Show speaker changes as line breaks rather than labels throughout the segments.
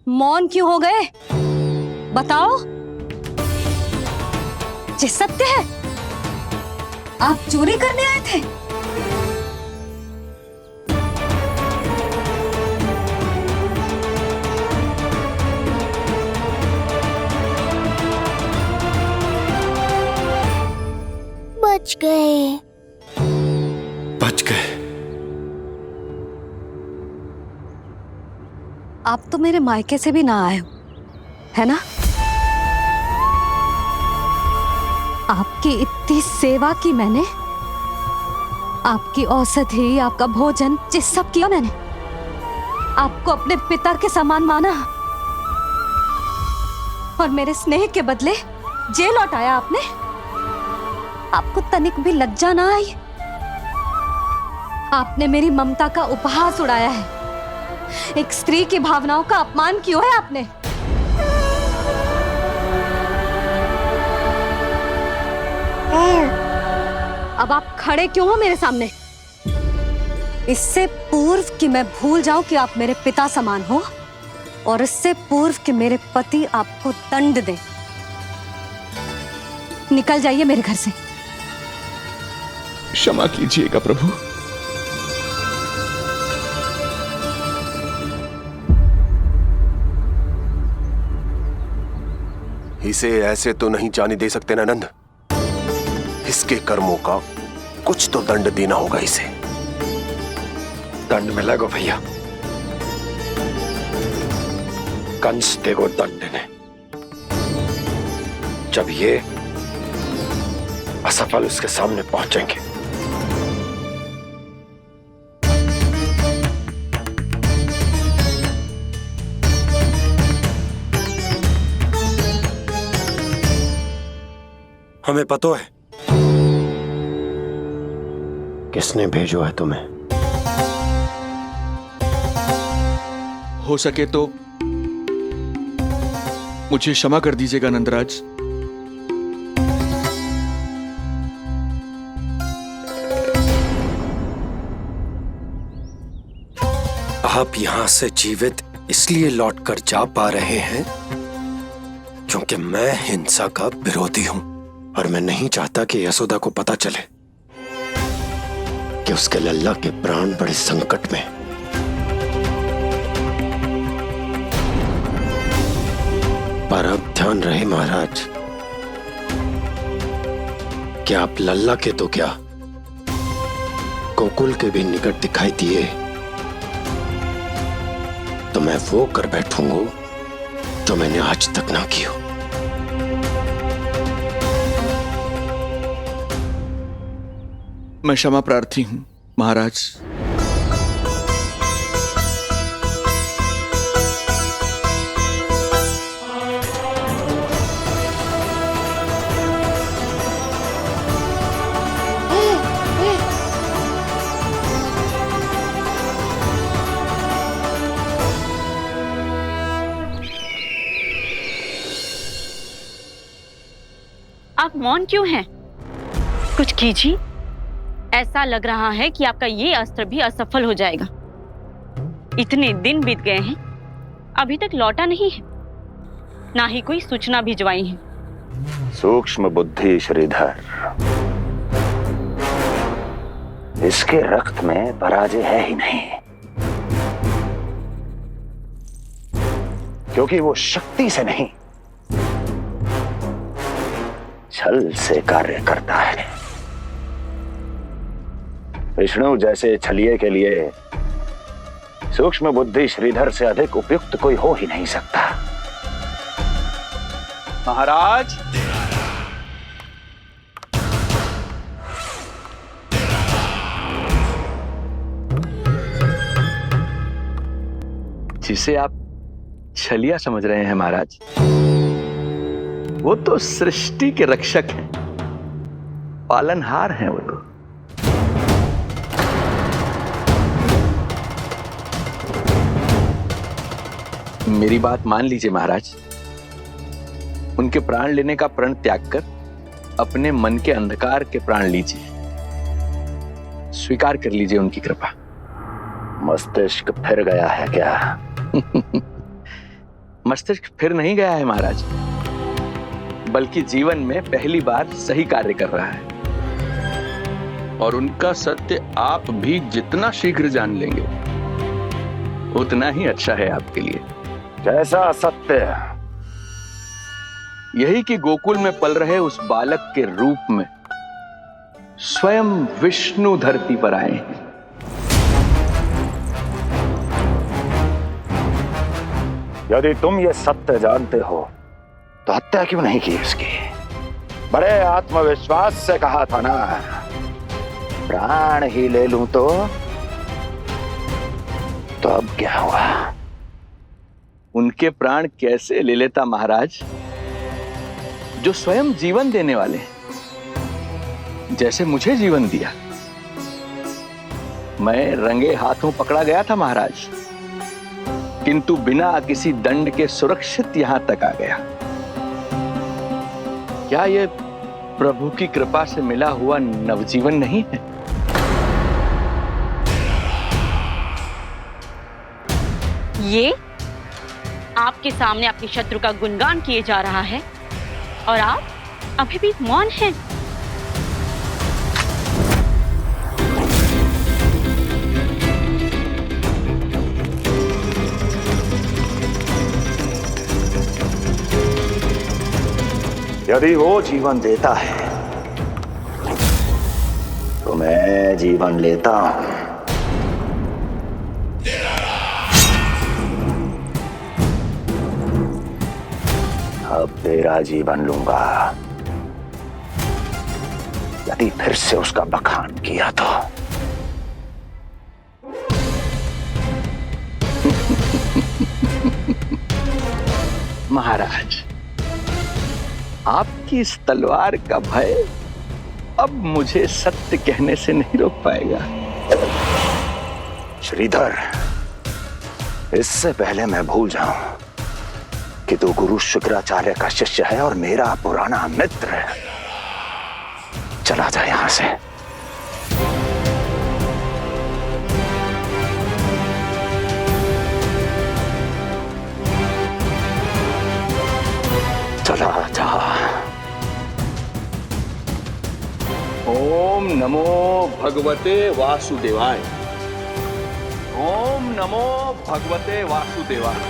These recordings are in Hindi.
मौन क्यों हो गए? बताओ। ये सत्य है? आप चोरी करने आए थे?
बच गए।
बच गए।
आप तो मेरे मायके से भी ना आए हो, है ना? आपकी इतनी सेवा की मैंने, आपकी औषधि, आपका भोजन, ये सब किया मैंने। आपको अपने पिता के समान माना और मेरे स्नेह के बदले जेल लौटाया आपने। आपको तनिक भी लज्जा ना आई? आपने मेरी ममता का उपहास उड़ाया है। एक स्त्री की भावनाओं का अपमान किया है आपने। अब आप खड़े क्यों हो मेरे सामने? इससे पूर्व कि मैं भूल जाऊं कि आप मेरे पिता समान हो, और इससे पूर्व कि मेरे पति आपको दंड दें, निकल जाइए मेरे घर से।
क्षमा कीजिएगा प्रभु।
इसे ऐसे तो नहीं जाने दे सकते ना नंद। इसके कर्मों का कुछ तो दंड देना होगा इसे।
दंड मिलेगा भैया। कंस देगो दंड ने, जब ये असफल उसके सामने पहुंचेंगे। हमें पता है किसने भेजो है तुम्हें।
हो सके तो मुझे क्षमा कर दीजिएगा नंदराज।
आप यहां से जीवित इसलिए लौटकर जा पा रहे हैं क्योंकि मैं हिंसा का विरोधी हूं, और मैं नहीं चाहता कि यशोदा को पता चले कि उसके लल्ला के प्राण बड़े संकट में। पर अब ध्यान रहे महाराज कि आप लल्ला के तो क्या, गोकुल के भी निकट दिखाई दिए तो मैं वो कर बैठूंगा जो मैंने आज तक ना की हो।
मैं क्षमा प्रार्थी हूं महाराज।
आप मौन क्यों हैं? कुछ कीजिए। ऐसा लग रहा है कि आपका ये अस्त्र भी असफल हो जाएगा। इतने दिन बीत गए हैं, अभी तक लौटा नहीं है, ना ही कोई सूचना भिजवाई है।
सूक्ष्म बुद्धि श्रीधर, इसके रक्त में पराजय है ही नहीं, क्योंकि वो शक्ति से नहीं छल से कार्य करता है। विष्णु जैसे छलिए के लिए सूक्ष्म बुद्धि श्रीधर से अधिक उपयुक्त कोई हो ही नहीं सकता।
महाराज, जिसे आप छलिया समझ रहे हैं महाराज, वो तो सृष्टि के रक्षक हैं, पालनहार हैं वो तो। मेरी बात मान लीजिए महाराज, उनके प्राण लेने का प्रण त्याग कर अपने मन के अंधकार के प्राण लीजिए, स्वीकार कर लीजिए उनकी कृपा।
मस्तिष्क फिर गया है क्या?
मस्तिष्क फिर नहीं गया है महाराज, बल्कि जीवन में पहली बार सही कार्य कर रहा है। और उनका सत्य आप भी जितना शीघ्र जान लेंगे उतना ही अच्छा है आपके लिए।
कैसा सत्य?
यही कि गोकुल में पल रहे उस बालक के रूप में स्वयं विष्णु धरती पर आए हैं।
यदि तुम ये सत्य जानते हो तो हत्या क्यों नहीं की उसकी? बड़े आत्मविश्वास से कहा था ना, प्राण ही ले लूं तो अब क्या हुआ?
उनके प्राण कैसे ले लेता महाराज, जो स्वयं जीवन देने वाले हैं, जैसे मुझे जीवन दिया। मैं रंगे हाथों पकड़ा गया था महाराज, किंतु बिना किसी दंड के सुरक्षित यहां तक आ गया। क्या यह प्रभु की कृपा से मिला हुआ नवजीवन नहीं है?
ये आपके सामने आपके शत्रु का गुणगान किए जा रहा है और आप अभी भी मौन हैं।
यदि वो जीवन देता है तो मैं जीवन लेता हूं। अब तेरा जीवन लूंगा यदि फिर से उसका बखान किया तो।
महाराज, आपकी इस तलवार का भय अब मुझे सत्य कहने से नहीं रोक पाएगा।
श्रीधर, इससे पहले मैं भूल जाऊं कि तू गुरु शुक्राचार्य का शिष्य है और मेरा पुराना मित्र है, चला जा यहां से। चला जा।
ओम नमो भगवते वासुदेवाय। ओम नमो भगवते वासुदेवाय।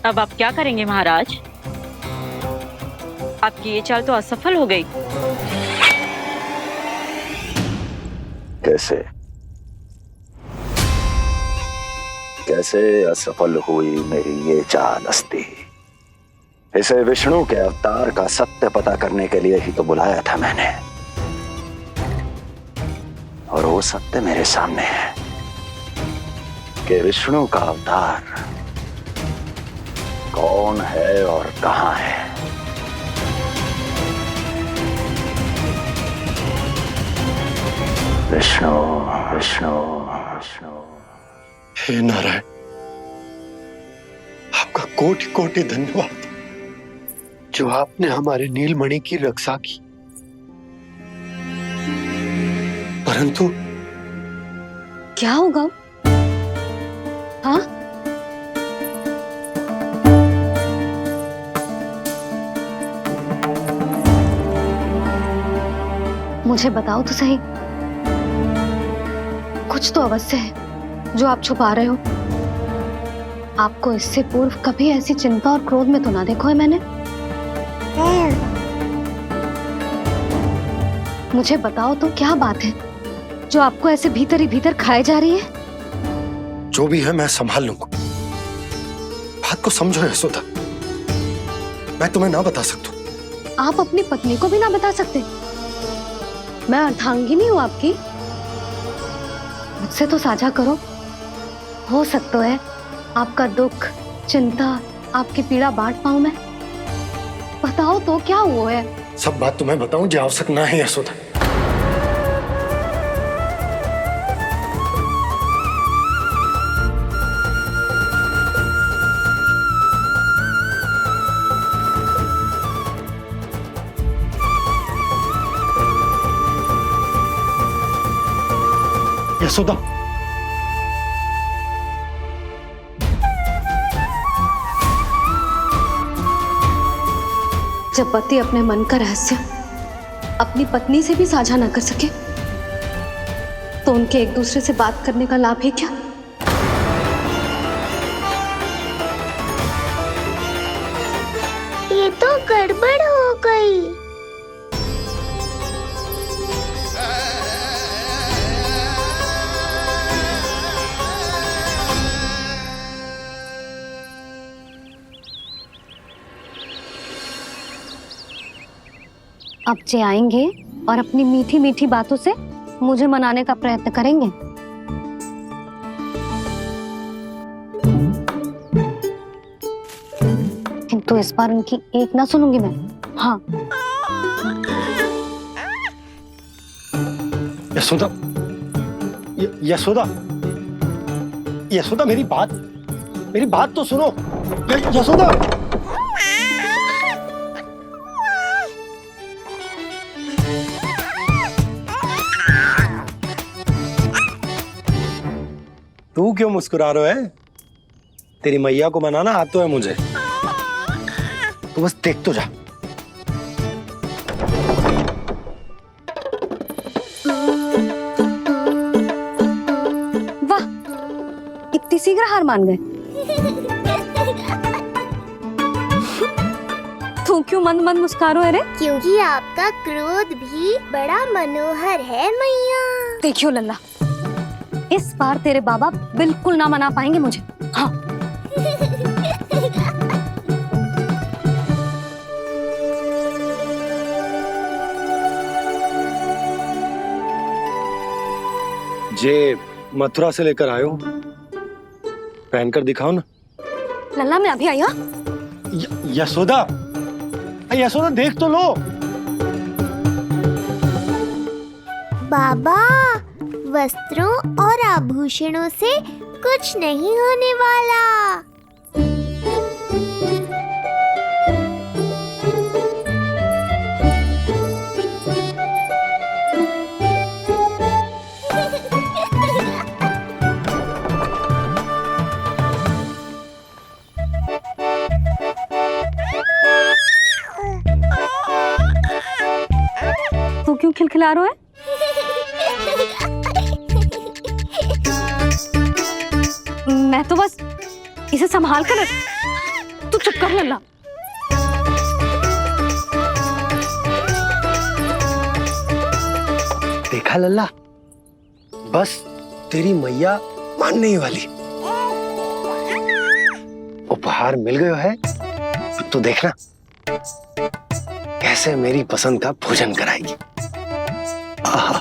अब आप क्या करेंगे महाराज? आपकी ये चाल तो असफल हो गई।
कैसे कैसे असफल हुई मेरी ये चाल अस्ती? इसे विष्णु के अवतार का सत्य पता करने के लिए ही तो बुलाया था मैंने, और वो सत्य मेरे सामने है कि विष्णु का अवतार कौन है और कहां है। विष्णु विष्णु विष्णु।
हे नारायण, आपका कोटि कोटि धन्यवाद जो आपने हमारे नीलमणि की रक्षा की। परंतु
क्या होगा? हाँ, मुझे बताओ तो सही, कुछ तो अवश्य है जो आप छुपा रहे हो। आपको इससे पूर्व कभी ऐसी चिंता और क्रोध में तो ना देखो है मैंने। मुझे बताओ तो क्या बात है जो आपको ऐसे भीतर ही भीतर खाए जा रही है?
जो भी है मैं संभाल लूंगा। बात को समझो यशोदा, मैं तुम्हें ना बता सकता।
आप अपनी पत्नी को भी ना बता सकते? मैं अर्धांगिनी हूँ आपकी, मुझसे तो साझा करो। हो सकता है आपका दुख, चिंता, आपकी पीड़ा बांट पाऊं मैं। बताओ तो क्या हुआ है?
सब बात तुम्हें बताऊं जो आवश्यक ना है यशोदा। यशोदा,
जब पति अपने मन का रहस्य अपनी पत्नी से भी साझा न कर सके तो उनके एक दूसरे से बात करने का लाभ है क्या?
ये तो गड़बड़ हो गई।
अब जे आएंगे और अपनी मीठी मीठी बातों से मुझे मनाने का प्रयत्न करेंगे। किंतु इस बार उनकी एक ना सुनूंगी मैं। हाँ,
यशोदा, यशोदा, यशोदा, मेरी बात तो सुनो। यशोदा, तू क्यों मुस्कुरा रहे है? तेरी मैया को मनाना आता है मुझे, तू बस देख तो जा।
वाह, इतनी शीघ्र हार मान गए। तू क्यों मंद मंद मुस्कुरा रहे रे?
क्योंकि आपका क्रोध भी बड़ा मनोहर है मैया।
देखियो लल्ला, इस बार तेरे बाबा बिल्कुल ना मना पाएंगे मुझे। हाँ,
जे मथुरा से लेकर आयो, पहनकर दिखाओ ना।
लल्ला मैं अभी आई। हाँ,
यशोदा, यशोदा देख तो लो।
बाबा, वस्त्रों और आभूषणों से कुछ नहीं होने वाला।
तू क्यों खिलखिला रहा है? मैं तो बस इसे संभाल कर तू चुप कर लल्ला।
देखा लल्ला, बस तेरी मैया मानने ही वाली। उपहार मिल गयो है, अब तो देखना कैसे मेरी पसंद का भोजन कराएगी। आहा,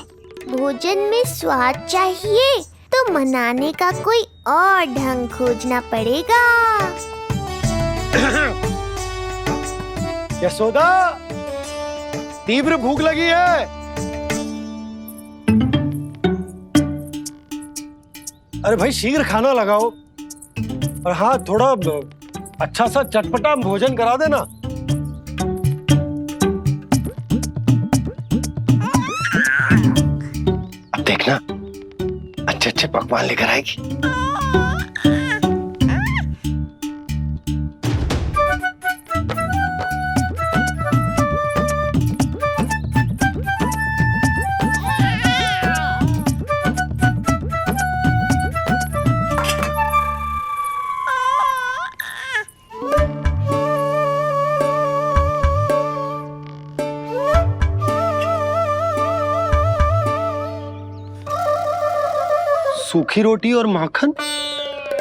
भोजन में स्वाद चाहिए तो मनाने का कोई और ढंग खोजना पड़ेगा।
यशोदा, तीव्र भूख लगी है। अरे भाई शीघ्र खाना लगाओ, और हाँ थोड़ा अच्छा सा चटपटा भोजन करा देना। अब देखना अच्छे अच्छे पकवान लेकर आएगी। सूखी रोटी और माखन।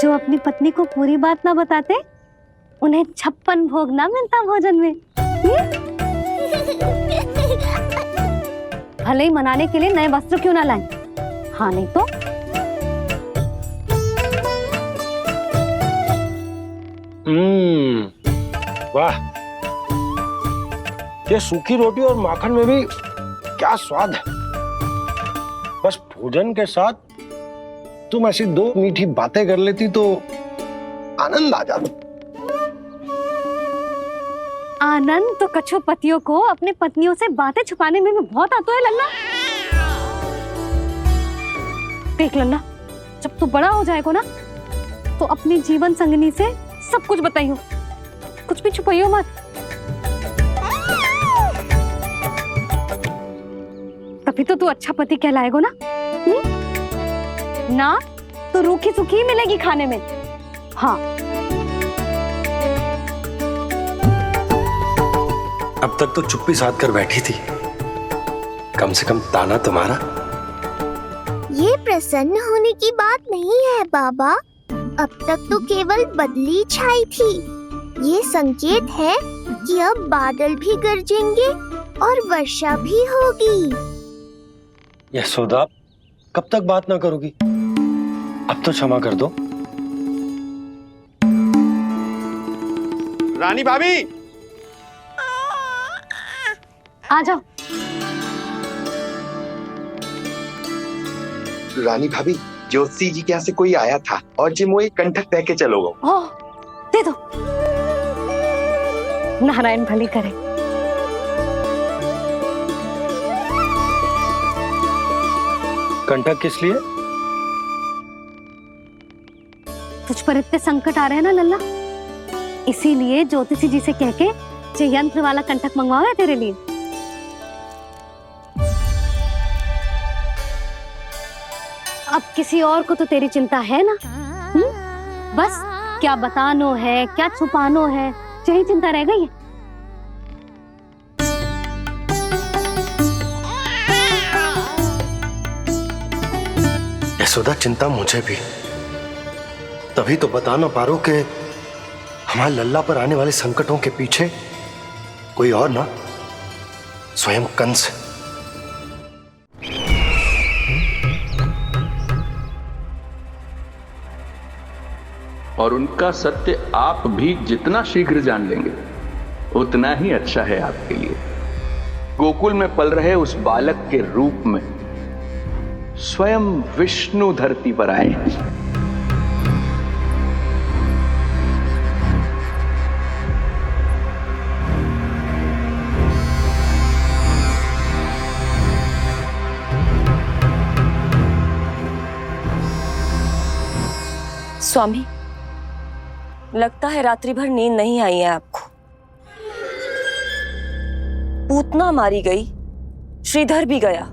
जो अपनी पत्नी को पूरी बात ना बताते उन्हें 56 भोग ना मिलता भोजन में। भले ही मनाने के लिए नए वस्त्र क्यों ना लाएं, हाँ नहीं तो
वाह, ये सूखी रोटी और माखन में भी क्या स्वाद है। बस भोजन के साथ तुम ऐसी दो मीठी बातें कर लेती तो आनंद आ जाता।
आनंद तो कछुआ पतियों को अपने पत्नियों से बातें छुपाने में भी बहुत आता है लल्ला। देख लल्ला, जब तू बड़ा हो जाएगा ना तो अपनी जीवन संगनी से सब कुछ बताइयो, कुछ भी छुपाइयो मत। तभी तो तू अच्छा पति कहलाएगा ना। ना तो रूखी सूखी मिलेगी खाने में। हाँ,
अब तक तो चुप्पी साध कर बैठी थी, कम से कम ताना तुम्हारा।
ये प्रसन्न होने की बात नहीं है बाबा, अब तक तो केवल बदली छाई थी। ये संकेत है कि अब बादल भी गरजेंगे और वर्षा भी होगी।
यशोदा, कब तक बात ना करोगी? अब तो क्षमा कर दो।
रानी भाभी,
आ जाओ।
रानी भाभी, ज्योति जी के यहाँ से कोई आया था और जी मुझे कंठक दे के चलो गो।
ओह, दे दो। नारायण भली करे।
कंठक किस लिए?
तुझ पर इतने संकट आ रहे हैं ना लल्ला, इसीलिए ज्योतिषी जी से कह के जो यंत्र वाला कंठक मंगवाओ है तेरे लिए। अब किसी और को तो तेरी चिंता है ना? बस क्या बतानो है, क्या छुपानो है, यही चिंता रह गई है।
यशोदा, चिंता मुझे भी, तभी तो बता ना पा रहा हूं कि हमारे लल्ला पर आने वाले संकटों के पीछे कोई और ना, स्वयं कंस।
और उनका सत्य आप भी जितना शीघ्र जान लेंगे उतना ही अच्छा है आपके लिए। गोकुल में पल रहे उस बालक के रूप में स्वयं विष्णु धरती पर आए।
स्वामी, लगता है रात्रि भर नींद नहीं आई है आपको। पूतना मारी गई, श्रीधर भी गया,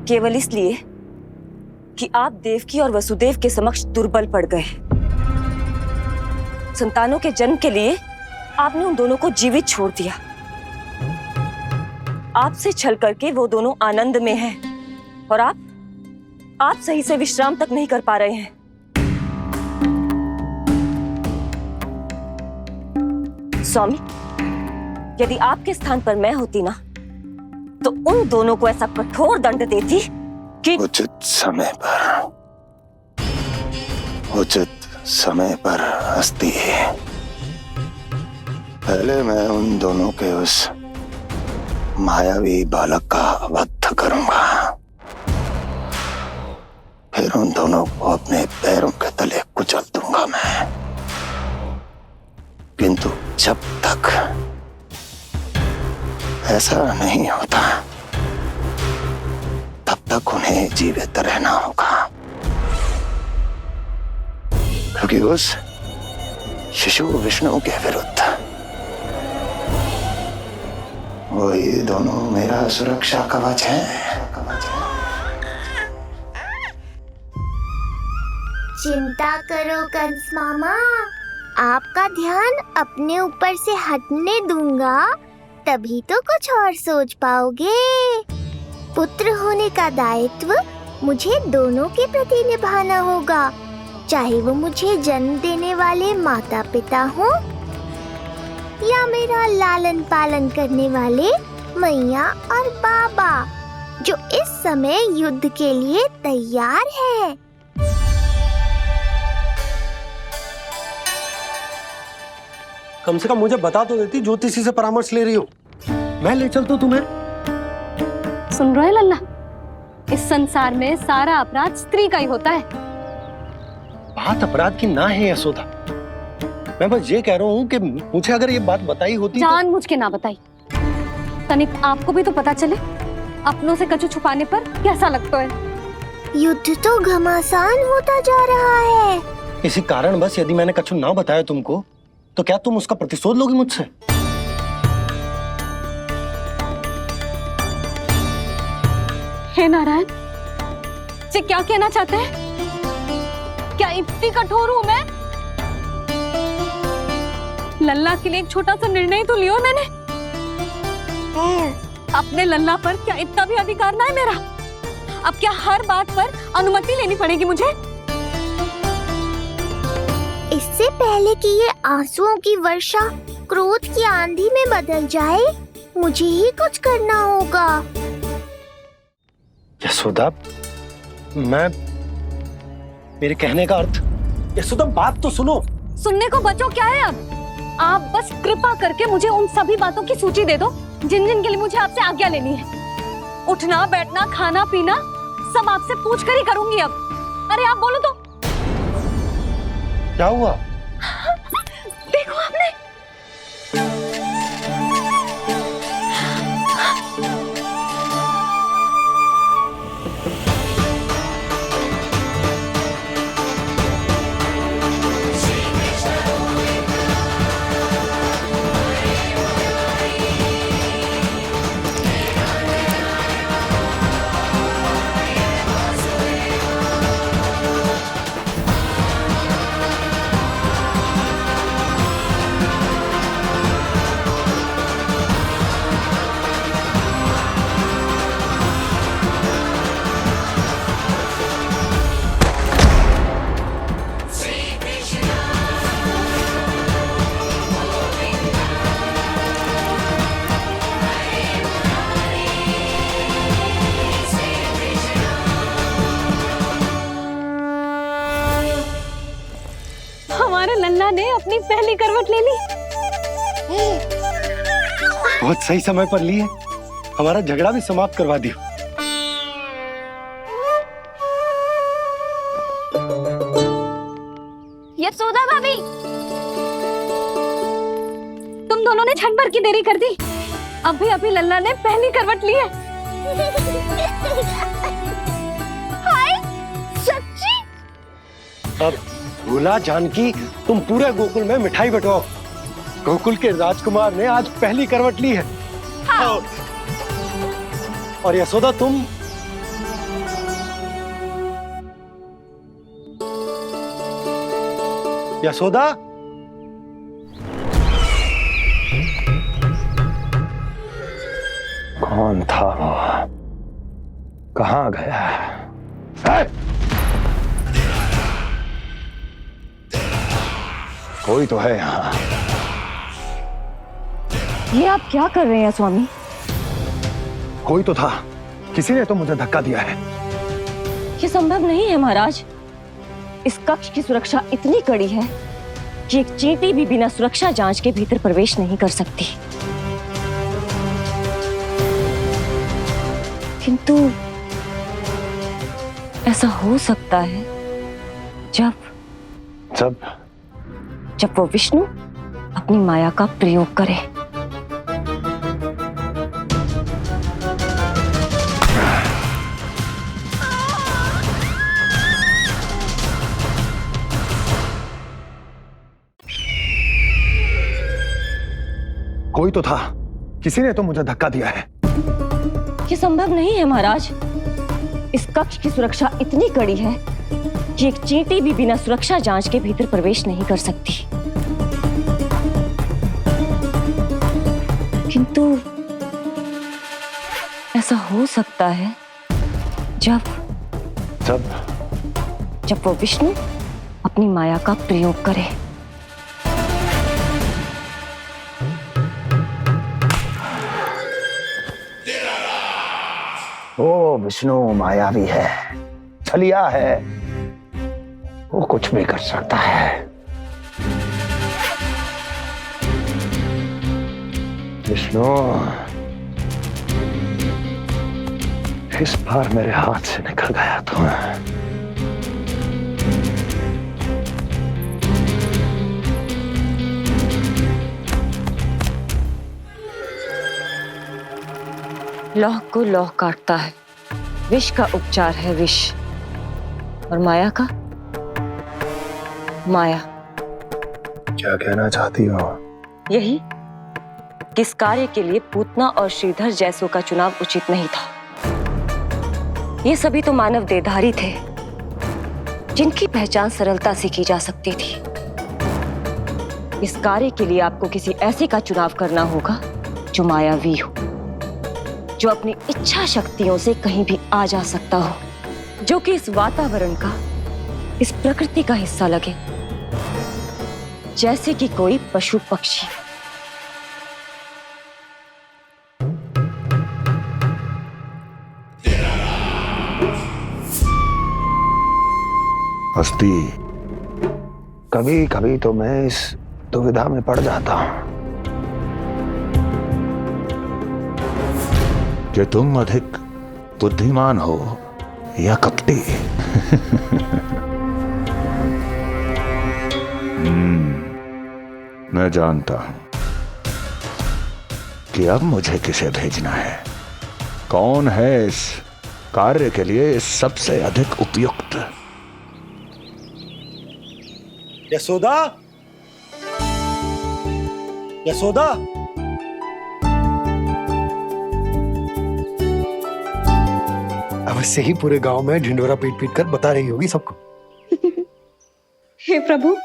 केवल इसलिए कि आप देवकी और वसुदेव के समक्ष दुर्बल पड़ गए। संतानों के जन्म के लिए आपने उन दोनों को जीवित छोड़ दिया। आपसे छल करके वो दोनों आनंद में हैं और आप सही से विश्राम तक नहीं कर पा रहे हैं। स्वामी, यदि आपके स्थान पर मैं होती ना तो उन दोनों को ऐसा कठोर दंड देती कि
उचित समय पर हस्ती। पहले मैं उन दोनों के उस मायावी बालक का वध करूंगा, फिर उन दोनों को अपने पैरों के तले कुचल दूंगा मैं। किंतु जब तक ऐसा नहीं होता तब तक उन्हें जीवित रहना होगा, क्योंकि उस शिशु विष्णु के विरुद्ध वही दोनों मेरा सुरक्षा कवच है।
चिंता करो कंस मामा, आपका ध्यान अपने ऊपर से हटने दूंगा, तभी तो कुछ और सोच पाओगे। पुत्र होने का दायित्व मुझे दोनों के प्रति निभाना होगा, चाहे वो मुझे जन्म देने वाले माता पिता हों या मेरा लालन पालन करने वाले मैया और बाबा, जो इस समय युद्ध के लिए तैयार है।
कम से कम मुझे बता तो देती, ज्योतिषी से परामर्श ले रही हो, मैं ले चलता तुम्हें।
सुन रहे लल्ला, इस संसार में सारा अपराध स्त्री का ही होता है।
बात अपराध की ना है यशोदा, मैं बस ये कह रहा हूँ कि मुझे अगर ये बात बताई होती
जानबूझ के ना बताई। तनिक आपको भी तो पता चले अपनों से कछु छुपाने पर कैसा लगता है।
युद्ध तो घमासान होता जा रहा है।
इसी कारण बस यदि मैंने कछु ना बताया तुमको तो क्या तुम उसका प्रतिशोध लोगी मुझसे?
हे नारायण, जी क्या कहना चाहते हैं? क्या इतनी कठोर हूं मैं? लल्ला के लिए एक छोटा सा निर्णय तो लियो मैंने। अपने लल्ला पर क्या इतना भी अधिकार ना है मेरा? अब क्या हर बात पर अनुमति लेनी पड़ेगी मुझे?
इससे पहले कि ये आंसुओं की वर्षा क्रोध की आंधी में बदल जाए, मुझे ही कुछ करना होगा।
यशोदा, मेरे कहने का अर्थ। यशोदा, बात तो सुनो।
सुनने को बचो क्या है अब? आप बस कृपा करके मुझे उन सभी बातों की सूची दे दो जिन जिन के लिए मुझे आपसे आज्ञा लेनी है। उठना, बैठना, खाना, पीना सब आपसे पूछ कर ही करूंगी अब। अरे आप बोलो तो।
क्या हुआ?
देखो आपने। हमारे लल्ला ने अपनी पहली करवट ले ली।
बहुत सही समय पर ली है। हमारा झगड़ा भी समाप्त करवा दियो।
यशोदा भाभी, तुम दोनों ने क्षण भर की देरी कर दी। अभी अभी लल्ला ने पहली करवट ली है।
हाय, सच्ची?
अब भूला जानकी, तुम पूरे गोकुल में मिठाई बंटवाओ। गोकुल के राजकुमार ने आज पहली करवट ली है।
हाँ।
और यशोदा, तुम यशोदा,
कौन था वो? कहाँ गया? है? कोई तो है यहाँ।
ये आप क्या कर रहे हैं स्वामी?
कोई तो था, किसी ने तो मुझे धक्का दिया है।
ये संभव नहीं है महाराज। इस कक्ष की सुरक्षा इतनी कड़ी है कि एक चींटी भी बिना सुरक्षा जांच के भीतर प्रवेश नहीं कर सकती। किंतु ऐसा हो सकता है जब वो विष्णु अपनी माया का प्रयोग करे।
कोई तो था, किसी ने तो मुझे धक्का दिया है।
ये संभव नहीं है महाराज। इस कक्ष की सुरक्षा इतनी कड़ी है कि एक चींटी भी बिना सुरक्षा जांच के भीतर प्रवेश नहीं कर सकती। किंतु ऐसा हो सकता है जब वो विष्णु अपनी माया का प्रयोग करे।
ओ विष्णु मायावी है, छलिया है, वो कुछ भी कर सकता है। विष्णु, इस बार मेरे हाथ से निकल गया तुम।
लौह को लौह काटता है। विष का उपचार है विष। और माया का? माया
क्या कहना चाहती हो?
यही कि इस कार्य के लिए पूतना और श्रीधर जैसों का चुनाव उचित नहीं था। ये सभी तो मानव देहधारी थे जिनकी पहचान सरलता से की जा सकती थी। इस कार्य के लिए आपको किसी ऐसे का चुनाव करना होगा जो मायावी हो, जो अपनी इच्छा शक्तियों से कहीं भी आ जा सकता हो, जो कि इस वातावरण का, इस प्रकृति का हिस्सा लगे, जैसे कि कोई पशु पक्षी।
हस्ती, कभी कभी तो मैं इस दुविधा में पड़ जाता हूं कि तुम अधिक बुद्धिमान हो या कपटी। मैं जानता हूं कि अब मुझे किसे भेजना है, कौन है इस कार्य के लिए सबसे अधिक उपयुक्त।
यशोदा, यशोदा, अवश्य ही पूरे गांव में ढिंडोरा पीट पीट कर बता रही होगी सबको।
हे प्रभु,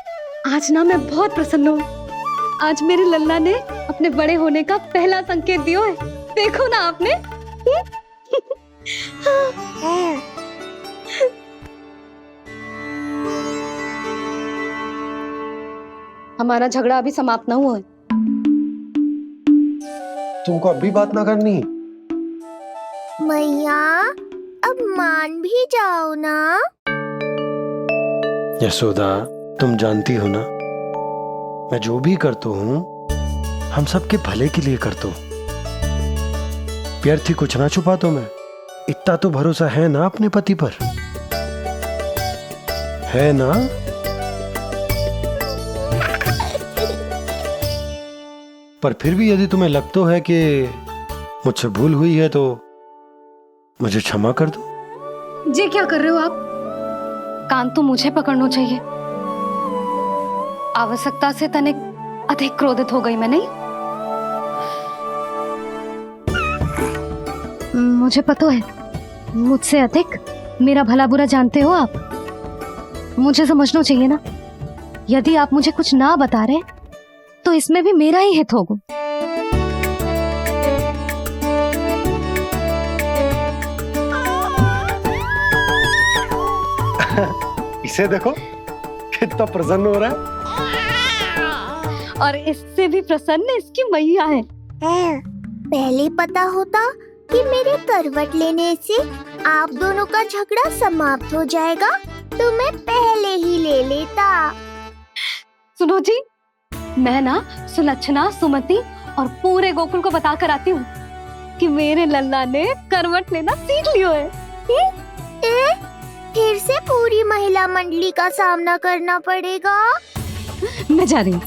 आज ना मैं बहुत प्रसन्न हूँ। आज मेरे लल्ला ने अपने बड़े होने का पहला संकेत दिया है। देखो ना आपने। हमारा झगड़ा अभी समाप्त ना हुआ है।
तुमको अब भी बात ना करनी?
मैया, अब मान भी जाओ ना।
यशोदा, तुम जानती हो ना, मैं जो भी करता हूँ हम सबके भले के लिए करता हूँ। व्यर्थ ही कुछ ना छुपा तो मैं। इतना तो भरोसा है ना अपने पति पर, है ना? पर फिर भी यदि तुम्हें लगता है कि मुझसे भूल हुई है तो मुझे क्षमा कर दो।
ये क्या कर रहे हो आप? कान तो मुझे पकड़ना चाहिए। आवश्यकता से तनिक अधिक क्रोधित हो गई मैं, नहीं? मुझे पता है, मुझसे अधिक मेरा भला बुरा जानते हो आप। मुझे समझना चाहिए ना, यदि आप मुझे कुछ ना बता रहे तो इसमें भी मेरा ही हित होगा।
इसे देखो कितना प्रसन्न हो रहा है।
और इससे भी प्रसन्न इसकी मैया है।
पहले पता होता कि मेरे करवट लेने से आप दोनों का झगड़ा समाप्त हो जाएगा तो मैं पहले ही ले लेता।
सुनो जी, मैं ना सुलक्षणा, सुमति और पूरे गोकुल को बता कर आती हूँ कि मेरे लल्ला ने करवट लेना सीख लियो है।
फिर से पूरी महिला मंडली का सामना करना पड़ेगा।
मैं जा रही हूँ।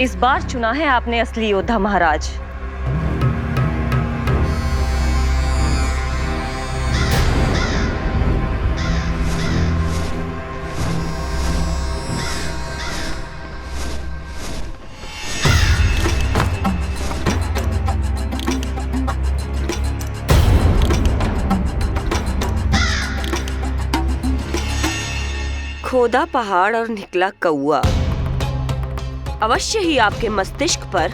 इस बार चुना है आपने असली योद्धा महाराज। खोदा पहाड़ और निकला कौआ। अवश्य ही आपके मस्तिष्क पर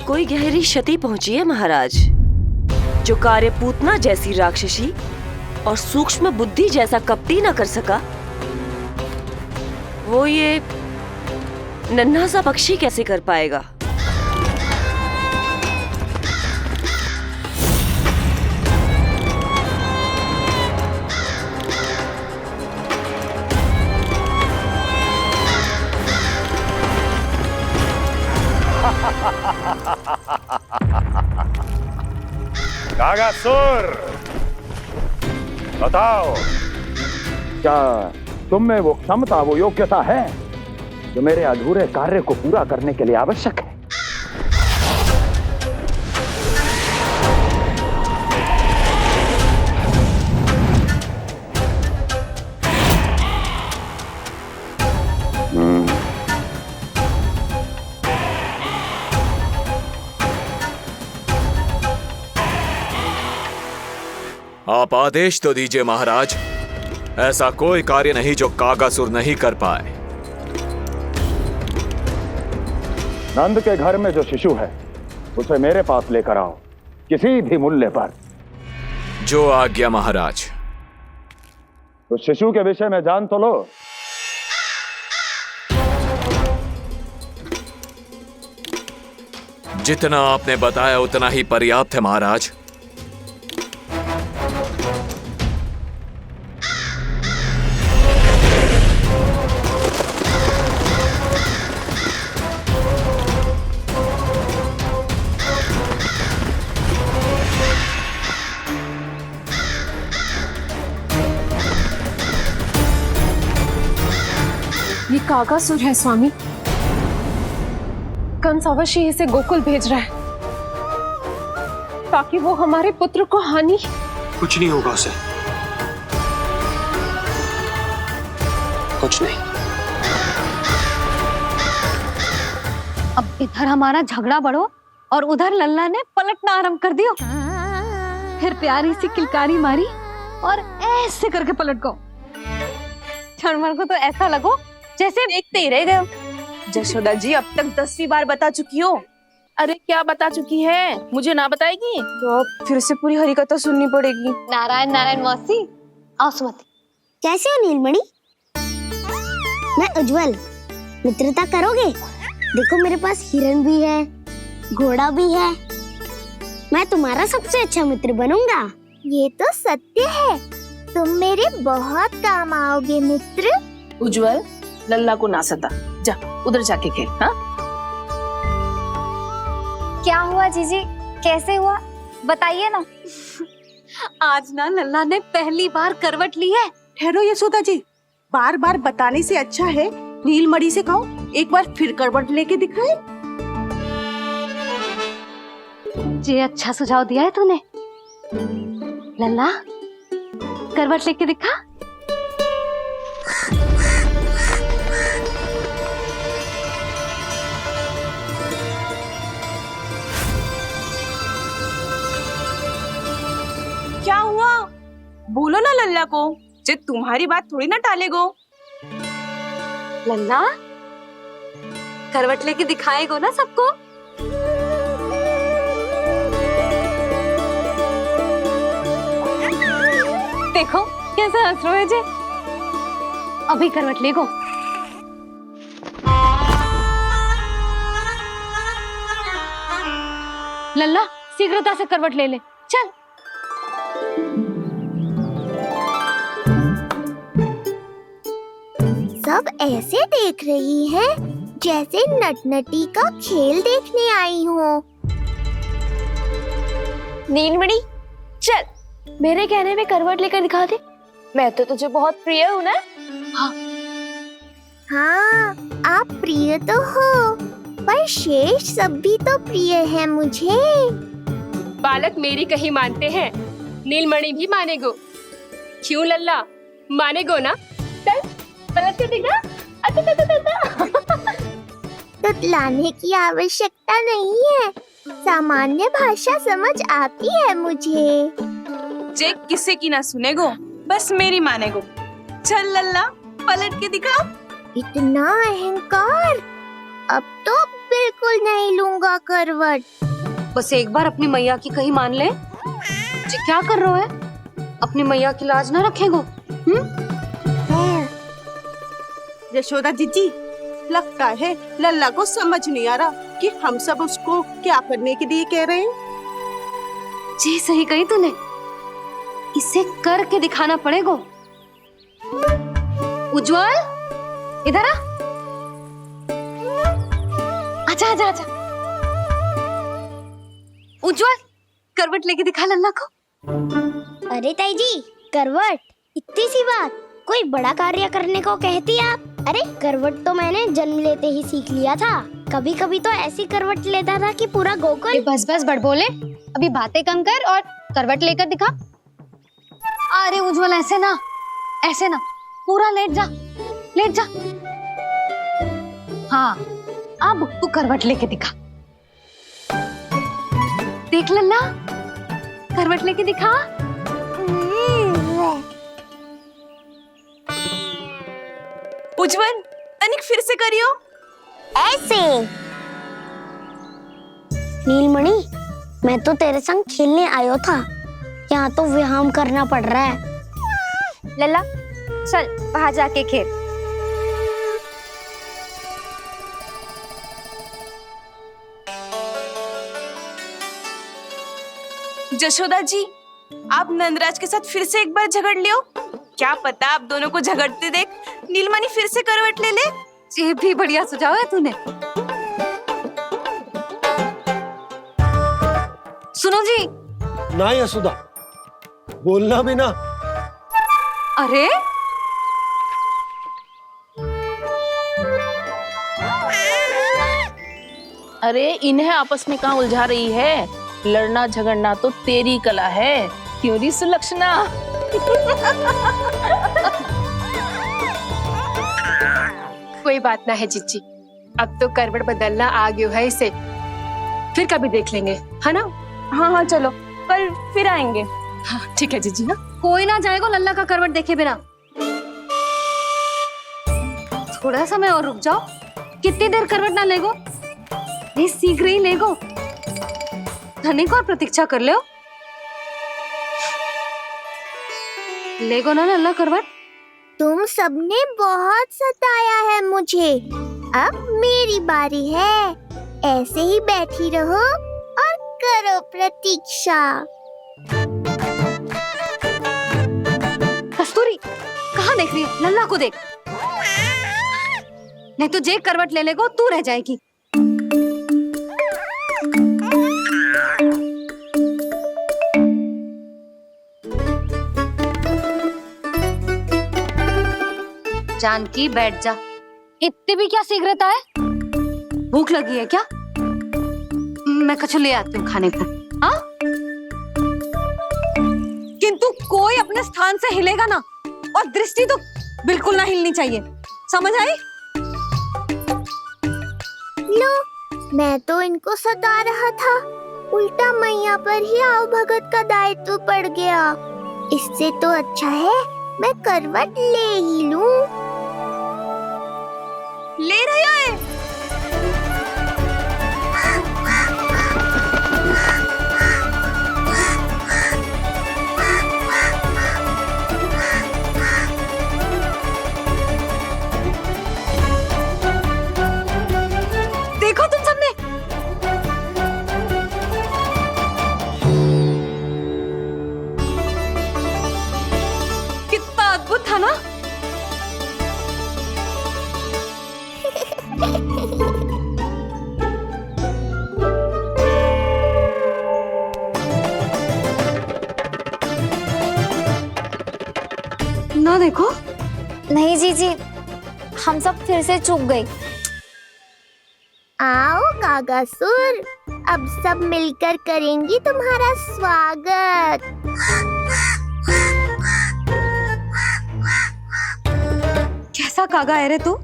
कोई गहरी क्षति पहुंची है महाराज। जो कार्य पूतना जैसी राक्षसी और सूक्ष्म बुद्धि जैसा कपटी न कर सका, वो ये नन्हा सा पक्षी कैसे कर पाएगा?
कागासुर, बताओ, क्या तुम में वो क्षमता, वो योग्यता है जो मेरे अधूरे कार्य को पूरा करने के लिए आवश्यक है?
आप आदेश तो दीजिए महाराज। ऐसा कोई कार्य नहीं जो कागासुर नहीं कर पाए।
नंद के घर में जो शिशु है उसे मेरे पास लेकर आओ, किसी भी मूल्य पर।
जो आज्ञा महाराज।
उस शिशु के विषय में जान तो लो।
जितना आपने बताया उतना ही पर्याप्त है महाराज।
ये कागासुर है स्वामी। कंस अवश्य इसे गोकुल भेज रहा है ताकि वो हमारे पुत्र को हानि।
कुछ नहीं होगा उसे, कुछ नहीं।
अब इधर हमारा झगड़ा बढ़ो और उधर लल्ला ने पलटना आरंभ कर दियो। फिर प्यारी सी किलकारी मारी और ऐसे करके पलट गो। क्षणभर को तो ऐसा लगो जैसे
देखते ही रह गए। जशोदा जी अब तक 10वीं बार बता चुकी हो। अरे क्या बता चुकी है, मुझे ना बताएगी तो अब फिर से पूरी हरी कथा सुननी पड़ेगी।
नारायण नारायण मौसी, आओ सुमति।
कैसे हो नीलमणि? मैं उज्जवल, मित्रता करोगे? देखो मेरे पास हिरन भी है, घोड़ा भी है। मैं तुम्हारा सबसे अच्छा मित्र बनूंगा। ये तो सत्य है, तुम मेरे बहुत काम आओगे मित्र।
उज्जवल, लल्ला को ना सता, जा उधर जाके खेल। हाँ,
क्या हुआ जीजी, कैसे हुआ बताइए ना।
आज ना लल्ला ने पहली बार करवट ली है।
ठहरो यशोदा जी, बार बार बताने से अच्छा है नीलमणि से कहो एक बार फिर करवट लेके दिखाए।
ये अच्छा सुझाव दिया है तूने। लल्ला करवट लेके दिखा।
क्या हुआ? बोलो ना लल्ला को, जे तुम्हारी बात थोड़ी ना टालेगो।
लल्ला करवट लेके दिखाएगो ना सबको। देखो कैसा हंस रहे जे। अभी करवट लेगो। लल्ला शीघ्रता से करवट ले ले, चल।
सब ऐसे देख रही है जैसे नटनटी का खेल देखने आई हो।
नीलमणि चल, मेरे कहने में करवट लेकर दिखा दे। मैं तो तुझे बहुत प्रिय हूँ ना।
हाँ, आप प्रिय तो हो, पर शेष सब भी तो प्रिय है मुझे।
बालक मेरी कहीं मानते हैं, नीलमणि भी मानेगो। क्यों लल्ला, मानेगो ना? चल पलट के दिखा।
तुतलाने की आवश्यकता नहीं है, सामान्य भाषा समझ आती है मुझे।
जे किसी की ना सुनेगो, बस मेरी मानेगो। चल लल्ला पलट के दिखा।
इतना अहंकार, अब तो बिल्कुल नहीं लूंगा करवट।
बस एक बार अपनी मैया की कहीं मान ले। जी क्या कर रहे हो? अपनी मैया की लाज ना रखेगो।
यशोदा जीजी, लगता है लल्ला को समझ नहीं आ रहा कि हम सब उसको क्या करने के लिए कह रहे हैं।
जी सही कही तूने, इसे करके दिखाना पड़ेगा। उज्जवल इधर आ। आजा आजा आजा। उज्जवल करवट लेके दिखा लल्ला को।
अरे ताई जी, करवट, इतनी सी बात, कोई बड़ा कार्य करने को कहती आप। अरे करवट तो मैंने जन्म लेते ही सीख लिया था। कभी कभी तो ऐसी करवट लेता था कि पूरा गोकुल।
बस बस बड़ बोले, अभी बातें कम कर और करवट लेकर दिखा। अरे उज्जवल, ऐसे ना, ऐसे ना, पूरा लेट जा, लेट जा। हाँ, अब तू करवट लेके दिखा। देख लल्ला, करवट लेके दिखा।
उज्जवल, तनिक फिर से करियो।
ऐसे। नीलमणि, मैं तो तेरे संग खेलने आयो था, यहाँ तो व्यायाम करना पड़ रहा है।
लल्ला चल वहां जाके खेल।
जशोदा जी, आप नंदराज के साथ फिर से एक बार झगड़ लियो। क्या पता आप दोनों को झगड़ते देख नीलमणि फिर से करवट ले ले।
ये भी बढ़िया सुझाव है तूने। सुनो जी।
ना यशोदा, बोलना भी ना।
अरे
अरे इन्हें आपस में कहाँ उलझा रही है? लड़ना झगड़ना तो तेरी कला है, क्यों री सुलक्षणा?
कोई बात ना है जीजी, अब तो करवट बदलना आ गयो है इसे, फिर कभी देख लेंगे, है ना?
हाँ हाँ चलो, कल फिर आएंगे।
हाँ ठीक है जीजी। ना
कोई ना जाएगा लल्ला का करवट देखे बिना। थोड़ा समय और रुक जाओ। कितनी देर करवट ना लेगो? ये सीख रही लेगो। धनिक और प्रतीक्षा कर ले। लेगो ना लल्ला करवट।
तुम सबने बहुत सताया है मुझे, अब मेरी बारी है। ऐसे ही बैठी रहो और करो प्रतीक्षा।
कस्तूरी, कहाँ देख रही है? लल्ला को देख, नहीं तो जे करवट ले लेगो तू रह जाएगी। जानकी बैठ जा। इतनी भी क्या शीघ्रता है? भूख लगी है क्या? मैं कछु ले आती हूँ खाने को। हाँ? किंतु कोई अपने स्थान से हिलेगा ना, और दृष्टि तो बिल्कुल ना हिलनी चाहिए, समझ आई?
लो, मैं तो इनको सता रहा था, उल्टा मैया पर ही आओ भगत का दायित्व पड़ गया। इससे तो अच्छा है मैं करवट ले ही लूं।
ले रहा है।
देखो तुम सबने, कितना अद्भुत था ना? ना देखो।
नहीं जीजी, हम सब फिर से चूक गए। आओ कागासुर, अब सब मिलकर करेंगी तुम्हारा स्वागत।
कैसा कागा है रे तू?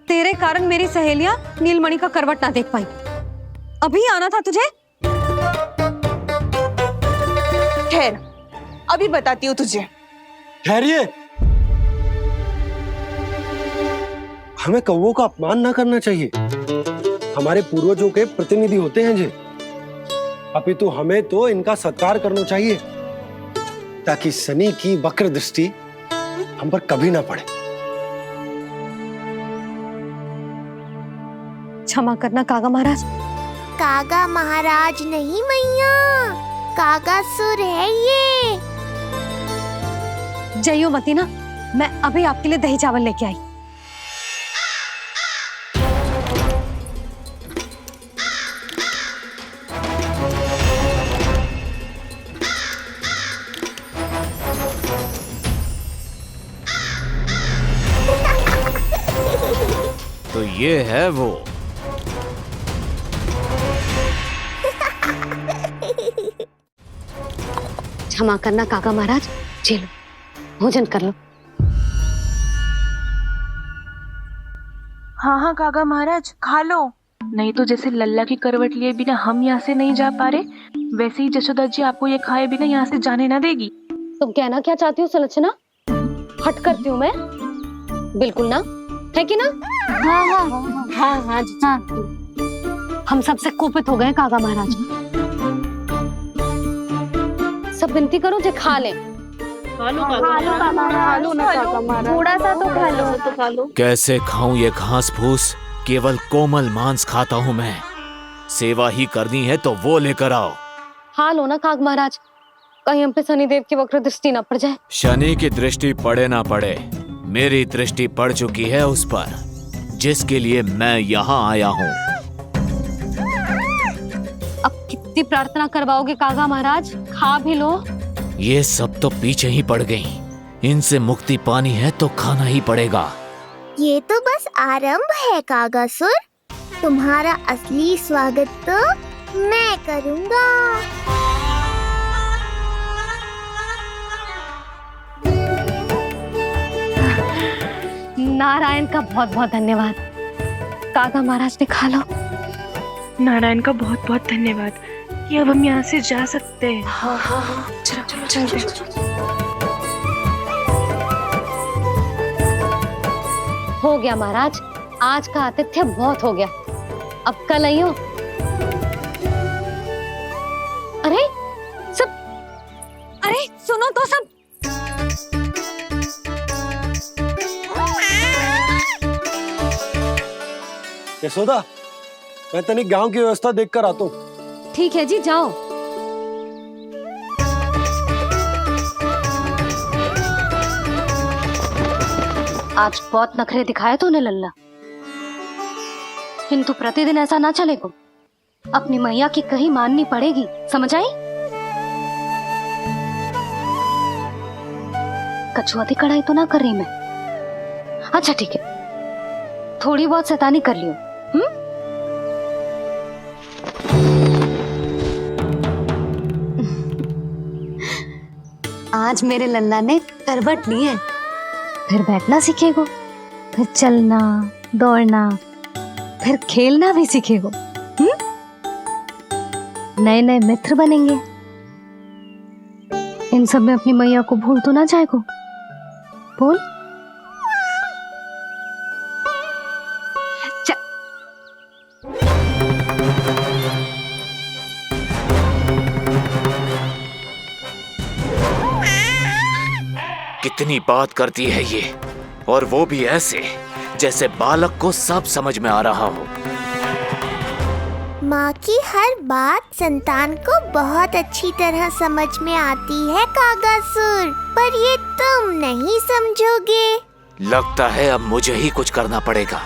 तेरे कारण मेरी सहेलियां नीलमणि का करवट ना देख पाई। अभी आना था तुझे।
ठहर, अभी बताती हूँ तुझे।
ठहरिए, हमें कौवों का अपमान ना करना चाहिए। हमारे पूर्वजों के प्रतिनिधि होते हैं जे। अपितु हमें तो इनका सत्कार करना चाहिए, ताकि शनि की वक्र दृष्टि हम पर कभी ना पड़े।
क्षमा करना कागा महाराज।
कागा महाराज नहीं मैया, कागासुर है ये।
जइयो मती ना, मैं अभी आपके लिए दही चावल लेके आई।
तो ये है वो।
क्षमा करना काका महाराज, जी लो, भोजन कर लो।
हाँ हाँ काका महाराज, खा लो। नहीं तो जैसे लल्ला की करवट लिए बिना हम यहाँ से नहीं जा पा रहे, वैसे ही जशोदा जी आपको ये खाए बिना यहाँ से जाने ना देगी।
तुम कहना क्या चाहती हो सुलक्षणा? हट करती हूँ मैं? बिल्कुल ना, है कि ना?
हाँ हाँ हाँ हाँ हाँ।
हम सबसे कोपित हो गए काका महाराज। सब विनती करो जो खा ले।
थोड़ा सा तो खा लो।
कैसे खाऊं ये घास फूस? केवल कोमल मांस खाता हूं मैं। सेवा ही करनी है तो वो लेकर आओ।
खा लो ना काका महाराज, कहीं हम पे शनिदेव की वक्र दृष्टि ना पड़ जाए।
शनि की दृष्टि पड़े ना पड़े, मेरी दृष्टि पड़ चुकी है उस पर, जिसके लिए मैं यहाँ आया हूँ।
अब कितनी प्रार्थना करवाओगे काका महाराज? खा भी लो।
ये सब तो पीछे ही पड़ गई, इनसे मुक्ति पानी है तो खाना ही पड़ेगा।
ये तो बस आरंभ है कागासुर, तुम्हारा असली स्वागत तो मैं करूँगा।
नारायण का बहुत बहुत धन्यवाद। काका महाराज ने खा लो।
नारायण का बहुत बहुत धन्यवाद कि अब हम यहाँ से जा सकते हैं।
हाँ हाँ हाँ, चलो चलो चलो। हो गया महाराज, आज का आतिथ्य बहुत हो गया, अब कल आइयो। अरे सब, अरे सुनो तो सब।
यशोदा, मैं तनिक गांव की व्यवस्था देखकर आता हूँ।
ठीक है जी, जाओ। आज बहुत नखरे दिखाए तूने लल्ला, किंतु प्रतिदिन ऐसा ना चलेगा। अपनी मैया की कहीं माननी पड़ेगी, समझ आई? कछुआती कढ़ाई तो ना कर रही मैं। अच्छा ठीक है, थोड़ी बहुत शैतानी कर लियो। आज मेरे लल्ला ने करवट ली है, फिर बैठना सीखेगो, फिर चलना दौड़ना, फिर खेलना भी सीखेगो। नए नए मित्र बनेंगे। इन सब में अपनी मैया को भूल तो ना जाएगो। बोल।
कितनी बात करती है ये, और वो भी ऐसे जैसे बालक को सब समझ में आ रहा हो।
माँ की हर बात संतान को बहुत अच्छी तरह समझ में आती है कागासुर, पर ये तुम नहीं समझोगे।
लगता है अब मुझे ही कुछ करना पड़ेगा।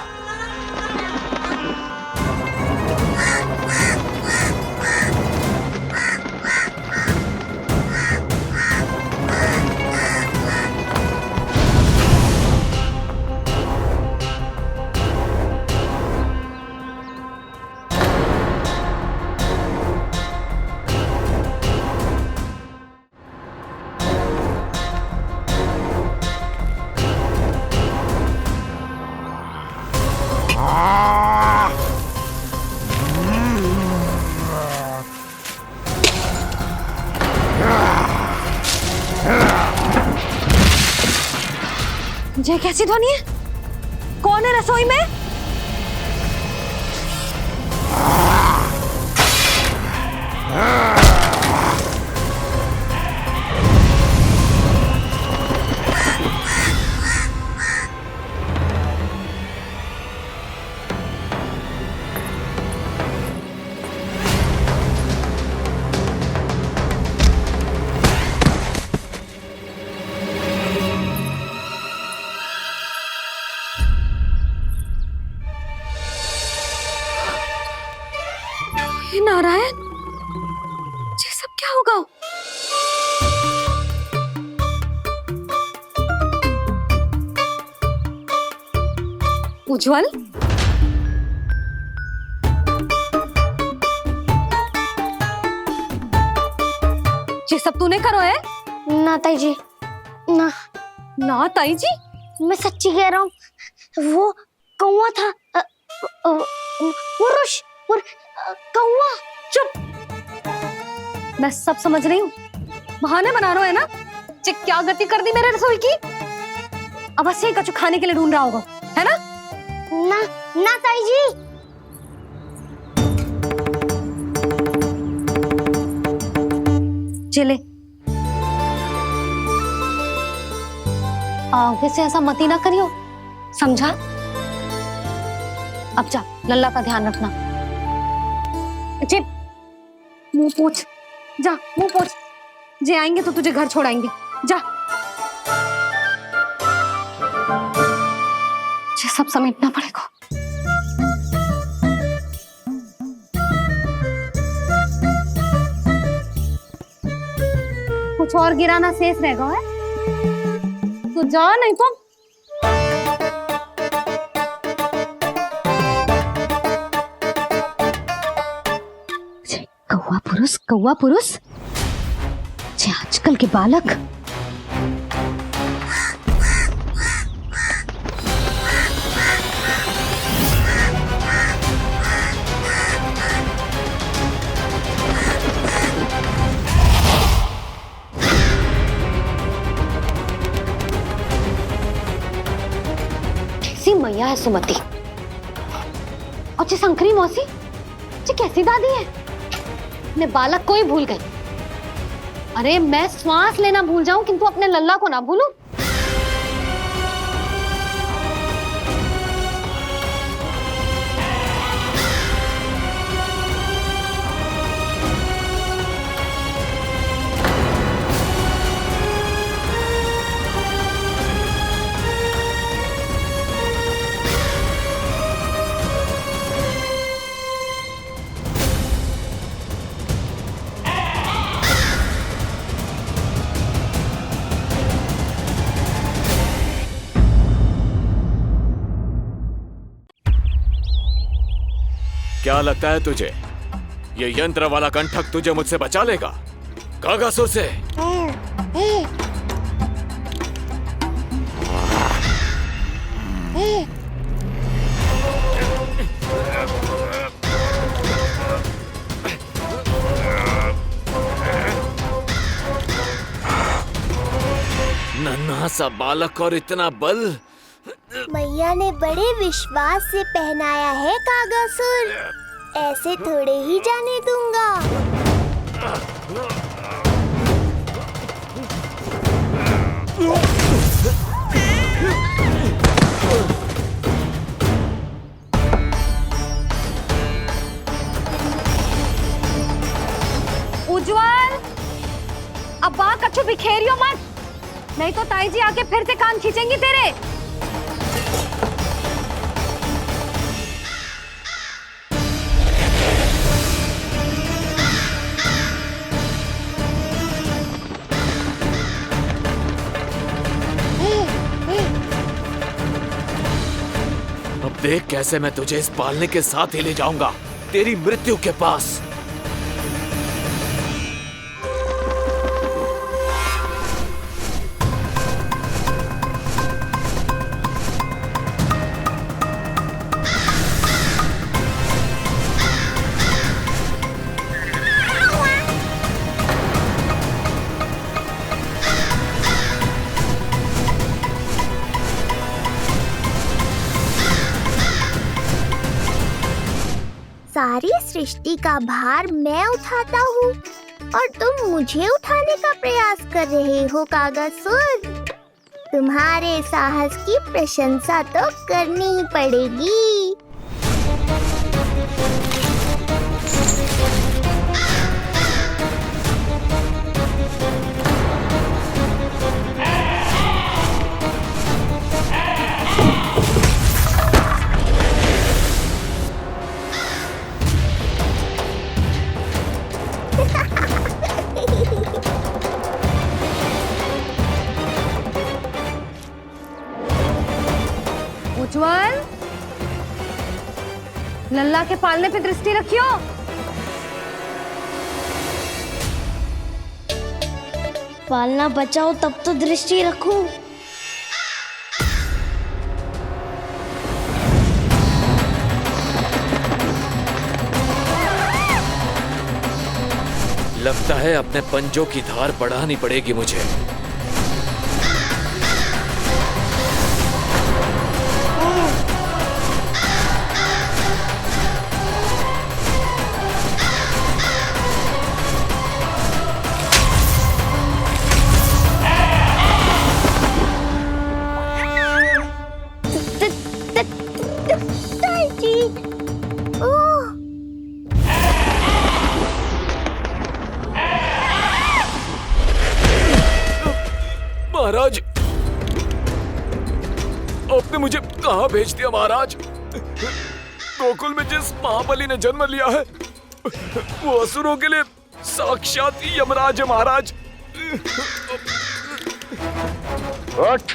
ये कैसी ध्वनि है? कौन है रसोई में? नारायण, ये सब क्या होगा? उज्जवल, ये सब तूने करो है?
ना ताई जी, ना
ना ताई जी,
मैं सच्ची कह रहा हूँ, वो कौवा था, पुरुष कौवा।
चुप, मैं सब समझ रही हूँ, बहाने बना रहा है ना। क्या गति कर दी मेरे रसोई की। अब ऐसे कछु खाने के लिए ढूंढ रहा होगा, है ना?
ना ना ताई जी,
चले आगे से ऐसा मती ना करियो, समझा? अब जा, लल्ला का ध्यान रखना। जी, मुंह पोछ, जा मुंह पोछ। जे आएंगे तो तुझे घर छोड़ाएंगे, जा। ये सब समेटना पड़ेगा। कुछ और गिराना शेष रहेगा है? तो जा, नहीं तो कौवा पुरुष जे आजकल के बालक। कैसी मैया है सुमति, और जी शंकरी मौसी जी कैसी दादी है। अपने बालक को ही भूल गई। अरे मैं श्वास लेना भूल जाऊं किंतु अपने लल्ला को ना भूलूं।
क्या लगता है तुझे ये यंत्र वाला कंठक तुझे मुझसे बचा लेगा? कागासुर से नन्हा सा बालक और इतना बल।
मैया ने बड़े विश्वास से पहनाया है कागासुर, ऐसे थोड़े ही जाने दूंगा।
उज्जवल, अब बाहर कछु बिखेरियो मत, नहीं तो ताई जी आके फिर से कान खींचेंगी तेरे।
अब देख कैसे मैं तुझे इस पालने के साथ ही ले जाऊंगा तेरी मृत्यु के पास।
सारी सृष्टि का भार मैं उठाता हूँ और तुम मुझे उठाने का प्रयास कर रहे हो कागासुर। तुम्हारे साहस की प्रशंसा तो करनी ही पड़ेगी।
उज्जवल, लल्ला के पालने पे दृष्टि रखियो।
पालना बचाओ तब तो दृष्टि रखूं।
लगता है अपने पंजों की धार बढ़ानी पड़ेगी मुझे।
ताईजी, ओह,
महाराज, आपने मुझे कहाँ भेज दिया महाराज? गोकुल में जिस महाबली ने जन्म लिया है वो असुरों के लिए साक्षात यमराज है महाराज।
उठ।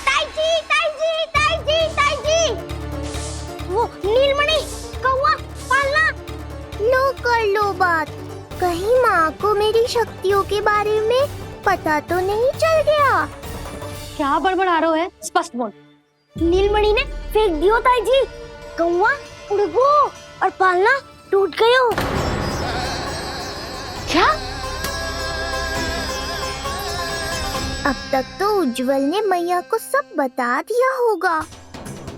ताईजी, ताईजी, ताईजी, ताईजी। वो नीलमणि, कौवा, पालना, लो कर लो बात। कहीं माँ को मेरी शक्तियों के बारे में पता तो नहीं चल गया?
क्या बड़बड़ा रहे हो है? स्पष्ट बोल।
नीलमणि ने फेंक दियो ताईजी। कौवा उड़ गयो और पालना टूट गयो।
क्या?
अब तक तो उज्जवल ने मैया को सब बता दिया होगा।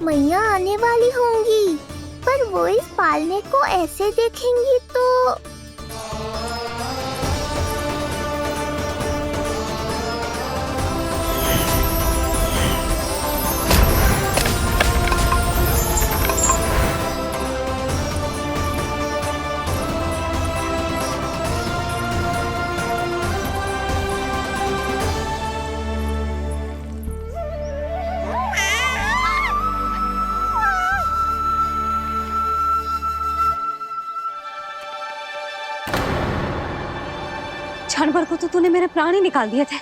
मैया आने वाली होंगी, पर वो इस पालने को ऐसे देखेंगी तो
जानवर को तो तूने मेरे प्राण ही निकाल दिए थे,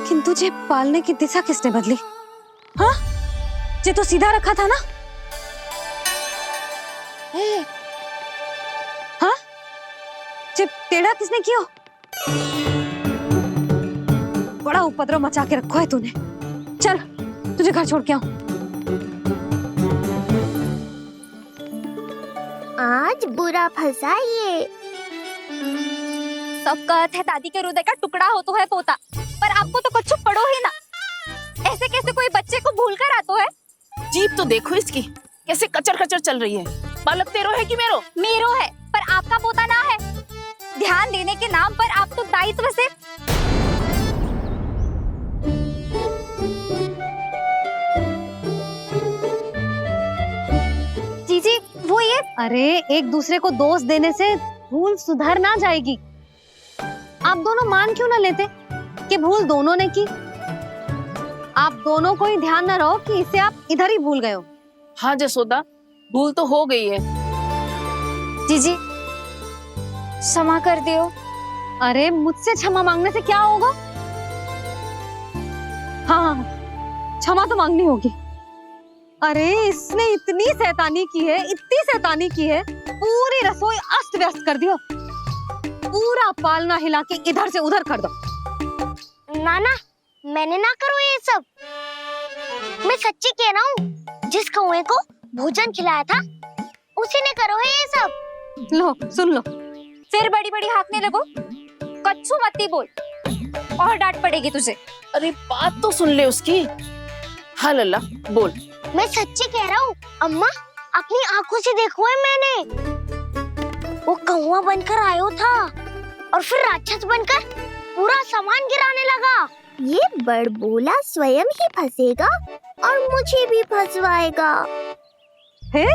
किंतु तुझे पालने की दिशा किसने बदली? हाँ, जे तो सीधा रखा था ना? हाँ, जे टेढ़ा किसने किया? बड़ा उपद्रव मचा के रखो है तूने। चल, तुझे घर छोड़ के आऊं।
आज बुरा फंसा ये।
सब कहत है दादी के हृदय का टुकड़ा हो तो है पोता, पर आपको तो कुछ पड़ो ही ना। ऐसे कैसे कोई बच्चे को भूल कर आतो है?
जीप तो देखो इसकी, कैसे कचर कचर चल रही है। बालक तेरो है कि मेरो?
मेरो है, पर आपका पोता ना है। ध्यान देने के नाम पर आप तो दायित्व से जीजी वो ये।
अरे एक दूसरे को दोष देने से भूल सुधर ना जाएगी। आप दोनों मान क्यों ना लेते कि भूल दोनों ने की? आप दोनों को ही ध्यान न रहो कि इसे आप इधर ही भूल गए हो।
हाँ जसोदा, भूल तो हो गई है।
जीजी क्षमा कर दियो।
अरे मुझसे क्षमा मांगने से क्या होगा? हाँ, क्षमा तो मांगनी होगी। अरे इसने इतनी शैतानी की है, इतनी शैतानी की है, पूरी रसोई अस्त व्यस्त कर दियो। पूरा पालना हिला के इधर से उधर कर दो।
नाना, मैंने ना करो ये सब। मैं सच्ची कह रहा हूँ, जिस कौवे को भोजन खिलाया था उसी ने करो है ये सब।
लो सुन लो,
फिर बड़ी बड़ी हाँकने लगो। कच्छू मत बोल और डांट पड़ेगी तुझे।
अरे बात तो सुन ले उसकी। हाँ लल्ला बोल।
मैं सच्ची कह रहा हूँ अम्मा, अपनी आंखों से देखो है मैंने। वो कौवा बनकर आयो था और फिर राक्षस बनकर पूरा सामान गिराने लगा। ये बड़बोला स्वयं ही फंसेगा और मुझे भी फंसवाएगा।
फिर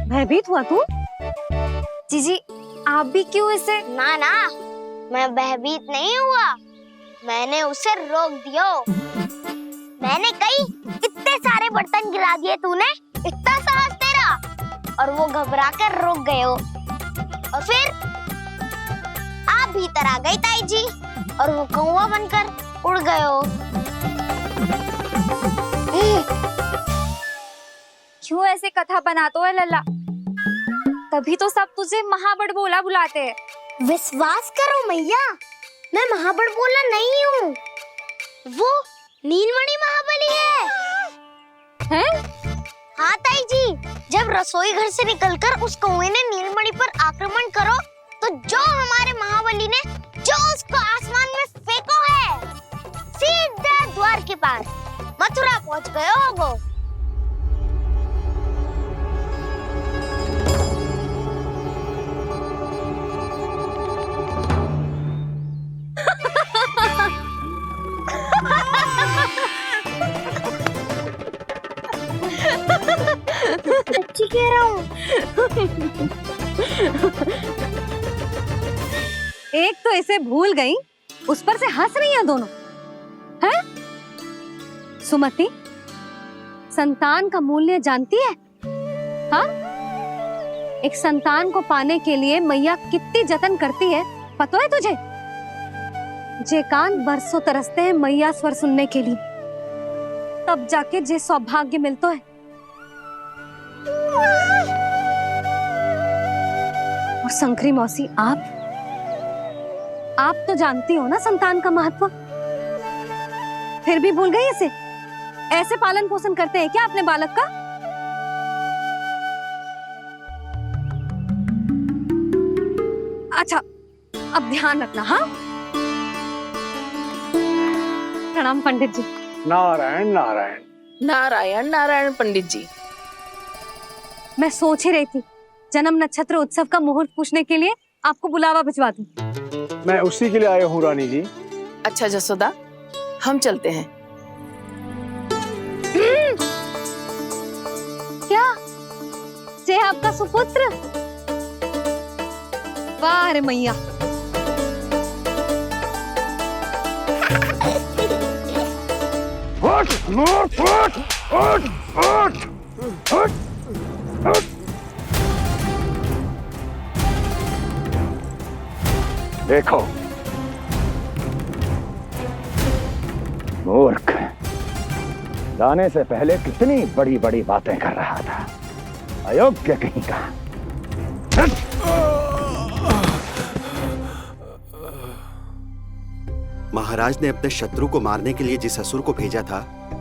भयभीत हुआ तू?
जीजी आप भी क्यों इसे?
ना ना, मैं भयभीत नहीं हुआ, मैंने उसे रोक दिया। मैंने कही इतने सारे बर्तन गिरा दिए तूने, इतना साहस तेरा, और वो घबरा कर रुक गए हो। और फिर आप भीतर आ गई ताई जी और वो कौवा बनकर उड़ गए हो।
क्यों ऐसे कथा बनाते है लल्ला? तभी तो सब तुझे महाबड़ बोला बुलाते हैं।
विश्वास करो मैया, मैं महाबड़ बोला नहीं हूँ, वो नीलमणि महाबली है।
हैं?
हाँ ताई जी, जब रसोई घर से निकलकर उस कौवे ने नीलमणि पर आक्रमण करो तो जो हमारे महाबली ने जो उसको आसमान में फेंको है, सीधे द्वार के पार मथुरा पहुंच गए होगो। सच्ची कह रहा हूँ।
एक तो इसे भूल गई, उस पर से हंस रही हैं दोनों। हैं? सुमति, संतान का मूल्य जानती है? हाँ? एक संतान को पाने के लिए मैया कितनी जतन करती है, पता है तुझे? जे कान बरसों तरसते हैं मैया स्वर सुनने के लिए, तब जाके जे सौभाग्य मिलता है। और शंकरी मौसी, आप तो जानती हो ना संतान का महत्व, फिर भी भूल गई इसे? ऐसे पालन पोषण करते हैं क्या अपने बालक का? अच्छा, अब ध्यान रखना। हाँ, प्रणाम पंडित जी।
नारायण नारायण
नारायण नारायण पंडित जी।
मैं सोच ही रही थी जन्म नक्षत्र उत्सव का मुहूर्त पूछने के लिए आपको बुलावा भिजवा दूं।
मैं उसी के लिए आया हूँ रानी जी।
अच्छा जसोदा, हम चलते हैं।
क्या जे आपका सुपुत्र? वाह रे मैया।
उठ, उठ, उठ, उठ, उठ, उठ, उठ। देखो मूर्ख, जाने से पहले कितनी बड़ी बड़ी बातें कर रहा था, अयोग्य कहीं का।
महाराज ने अपने शत्रु को मारने के लिए जिस असुर को भेजा था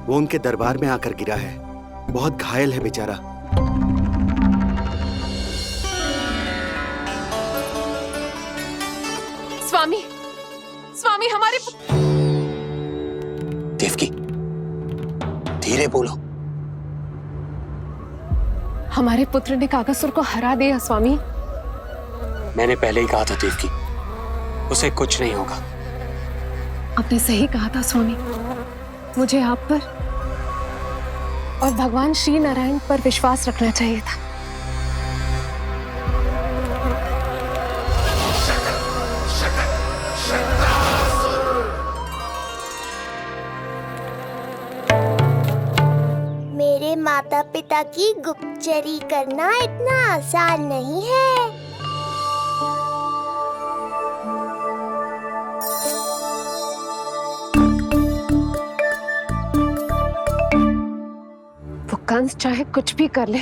वो उनके दरबार में आकर गिरा है, बहुत घायल है बेचारा।
स्वामी, स्वामी हमारे
देवकी, धीरे बोलो।
हमारे पुत्र ने काकासुर को हरा दिया स्वामी।
मैंने पहले ही कहा था देवकी, उसे कुछ नहीं होगा।
आपने सही कहा था स्वामी, मुझे आप पर और भगवान श्री नारायण पर विश्वास रखना चाहिए था।
मेरे माता पिता की गुप्तचरी करना इतना आसान नहीं है।
वो कंस चाहे कुछ भी कर ले,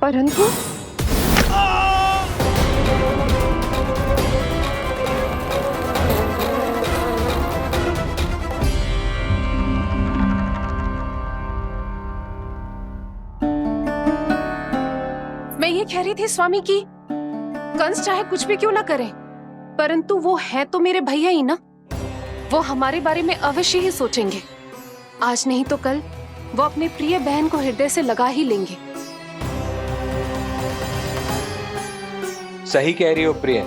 परंतु मैं ये कह रही थी स्वामी कि कंस चाहे कुछ भी क्यों ना करे, परंतु वो है तो मेरे भैया ही ना। वो हमारे बारे में अवश्य ही सोचेंगे। आज नहीं तो कल वो अपने प्रिय बहन को हृदय से लगा ही लेंगे।
सही कह रही हो प्रिय।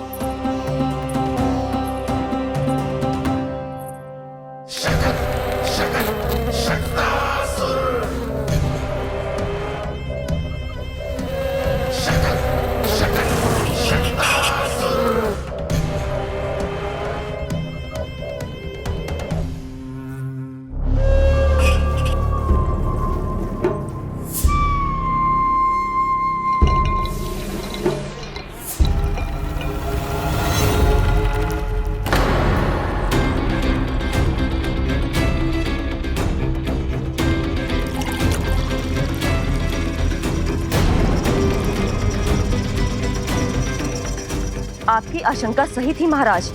आपकी आशंका सही थी महाराज।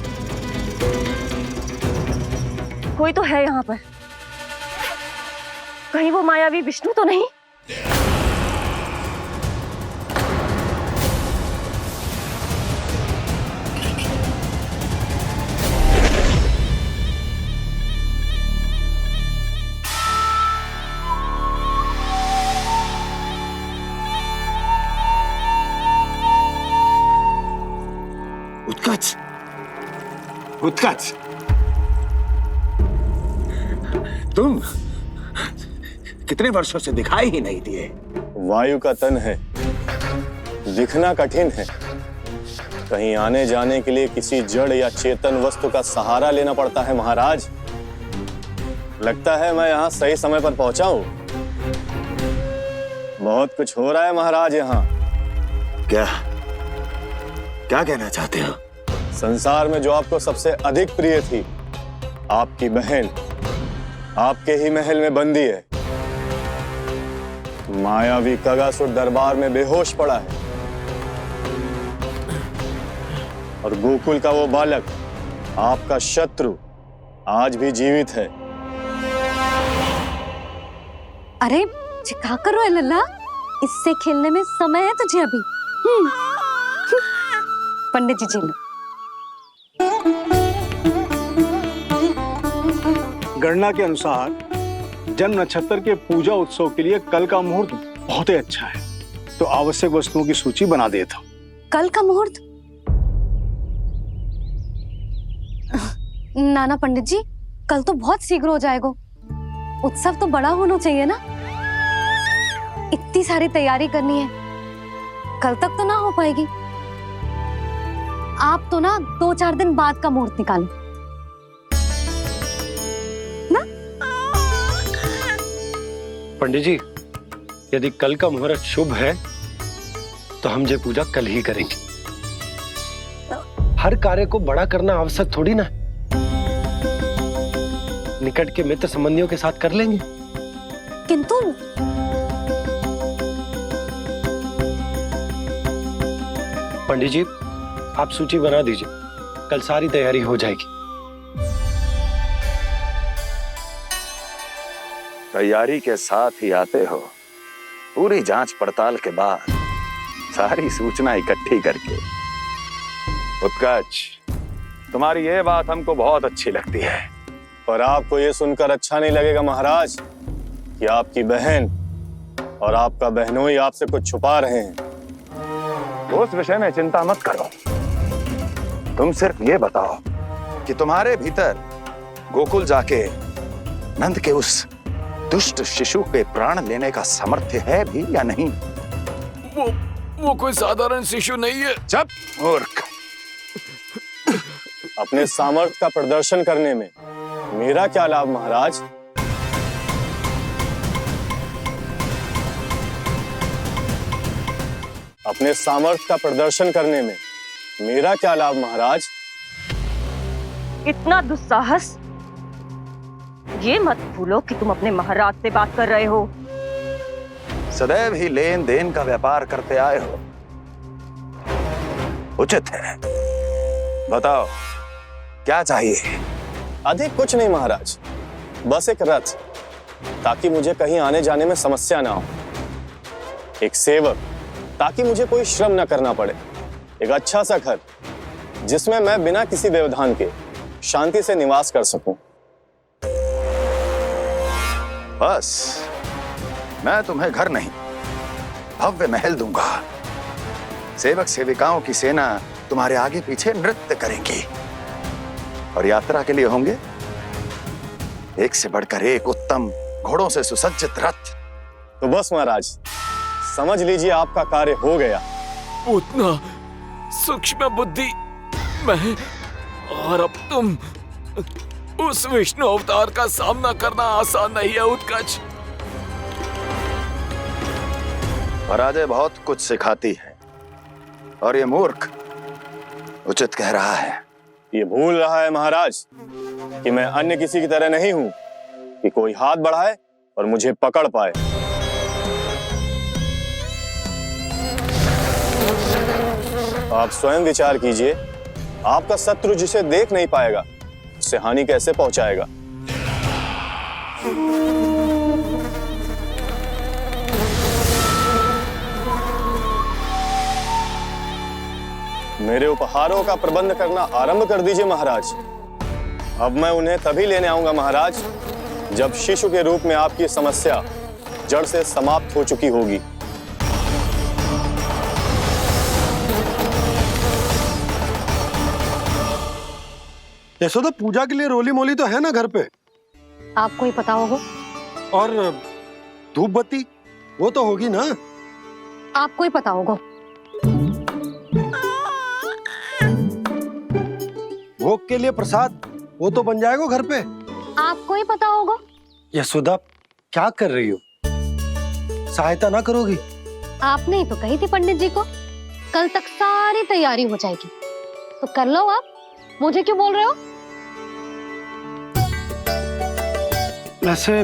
कोई तो है यहाँ पर। कहीं वो मायावी विष्णु तो नहीं?
उत्कच, उत्कच, तुम कितने वर्षों से दिखाई ही नहीं दिए।
वायु का तन है, दिखना कठिन है। कहीं आने जाने के लिए किसी जड़ या चेतन वस्तु का सहारा लेना पड़ता है महाराज। लगता है मैं यहाँ सही समय पर पहुंचा हूँ। बहुत कुछ हो रहा है महाराज यहाँ।
क्या क्या कहना चाहते हो?
संसार में जो आपको सबसे अधिक प्रिय थी, आपकी बहन आपके ही महल में बंदी है। मायावी कगासुर दरबार में बेहोश पड़ा है और गोकुल का वो बालक, आपका शत्रु, आज भी जीवित है।
अरे क्या कर रहे हो लल्ला? इससे खेलने में समय है तुझे अभी। पंडित जी लो।
गणना के अनुसार जन्म नक्षत्र के पूजा उत्सव के लिए कल का मुहूर्त बहुत ही अच्छा है, तो आवश्यक वस्तुओं की सूची बना देता हूँ।
कल का मुहूर्त? नाना पंडित जी, कल तो बहुत शीघ्र हो जाएगा। उत्सव तो बड़ा होना चाहिए ना। इतनी सारी तैयारी करनी है, कल तक तो ना हो पाएगी। आप तो ना 2-4 दिन बाद का मुहूर्त निकालो ना।
पंडित जी, यदि कल का मुहूर्त शुभ है तो हम ये पूजा कल ही करेंगे। हर कार्य को बड़ा करना आवश्यक थोड़ी ना। निकट के मित्र संबंधियों के साथ कर लेंगे।
किंतु
पंडित जी, आप सूची बना दीजिए, कल सारी तैयारी हो जाएगी।
तैयारी के साथ ही आते हो, पूरी जांच पड़ताल के बाद सारी सूचना इकट्ठी करके। उत्कच, तुम्हारी ये बात हमको बहुत अच्छी लगती है।
पर आपको ये सुनकर अच्छा नहीं लगेगा महाराज कि आपकी बहन और आपका बहनोई आपसे कुछ छुपा रहे हैं।
उस विषय में चिंता मत करो। तुम सिर्फ ये बताओ कि तुम्हारे भीतर गोकुल जाके नंद के उस दुष्ट शिशु के प्राण लेने का सामर्थ्य है भी या नहीं?
वो कोई साधारण शिशु नहीं है।
चुप मूर्ख।
अपने सामर्थ्य का प्रदर्शन करने में मेरा क्या लाभ महाराज? अपने सामर्थ्य का प्रदर्शन करने में मेरा क्या लाभ महाराज?
इतना दुस्साहस? ये मत भूलो कि तुम अपने महाराज से बात कर रहे हो।
सदैव ही लेन देन का व्यापार करते आए हो, उचित है। बताओ क्या चाहिए?
अधिक कुछ नहीं महाराज, बस एक रथ, ताकि मुझे कहीं आने जाने में समस्या ना हो। एक सेवक, ताकि मुझे कोई श्रम ना करना पड़े। एक अच्छा सा घर, जिसमें मैं बिना किसी व्यवधान के शांति से निवास कर सकूं।
बस, मैं तुम्हें घर नहीं, भव्य महल दूंगा। सेवक सेविकाओं की सेना तुम्हारे आगे पीछे नृत्य करेंगी और यात्रा के लिए होंगे एक से बढ़कर एक उत्तम घोड़ों से सुसज्जित रथ।
तो बस महाराज, समझ लीजिए आपका कार्य हो गया।
उतना सूक्ष्म बुद्धि मैं, और अब तुम, उस विष्णु अवतार का सामना करना आसान नहीं है उत्कच।
पराजय बहुत कुछ सिखाती है और ये मूर्ख उचित कह रहा है।
ये भूल रहा है महाराज कि मैं अन्य किसी की तरह नहीं हूं कि कोई हाथ बढ़ाए और मुझे पकड़ पाए। आप स्वयं विचार कीजिए आपका शत्रु जिसे देख नहीं पाएगा उससे हानि कैसे पहुंचाएगा? मेरे उपहारों का प्रबंध करना आरंभ कर दीजिए महाराज। अब मैं उन्हें तभी लेने आऊंगा महाराज जब शिशु के रूप में आपकी समस्या जड़ से समाप्त हो चुकी होगी।
यशोदा, पूजा के लिए रोली मोली तो है ना घर पे?
आपको ही पता होगा।
और धूप बत्ती वो तो होगी ना?
आपको ही पता होगा।
भोग के लिए प्रसाद वो तो बन जाएगा घर पे।
आपको ही पता होगा।
यशोदा, क्या कर रही हो? सहायता ना करोगी?
आपने ही तो कही थी पंडित जी को कल तक सारी तैयारी हो जाएगी, तो कर लो आप। मुझे क्यों बोल रहे हो?
वैसे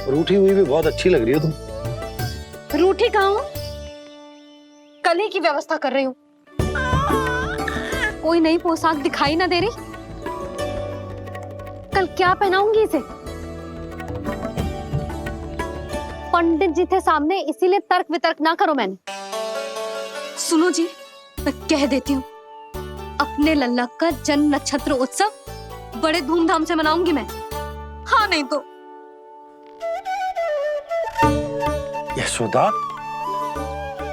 रूठी हुई भी बहुत अच्छी लग रही हो तुम।
रूठी कहाँ हूँ? कल ही की व्यवस्था कर रही हूँ। कोई नई पोशाक दिखाई ना दे रही। कल क्या पहनाऊंगी इसे? पंडित जी थे सामने, इसीलिए तर्क वितर्क ना करो। मैंने सुनो जी, मैं कह देती हूँ, अपने लल्ला का जन्म नक्षत्र उत्सव बड़े धूमधाम से मनाऊंगी मैं। हाँ नहीं तो।
यशोदा,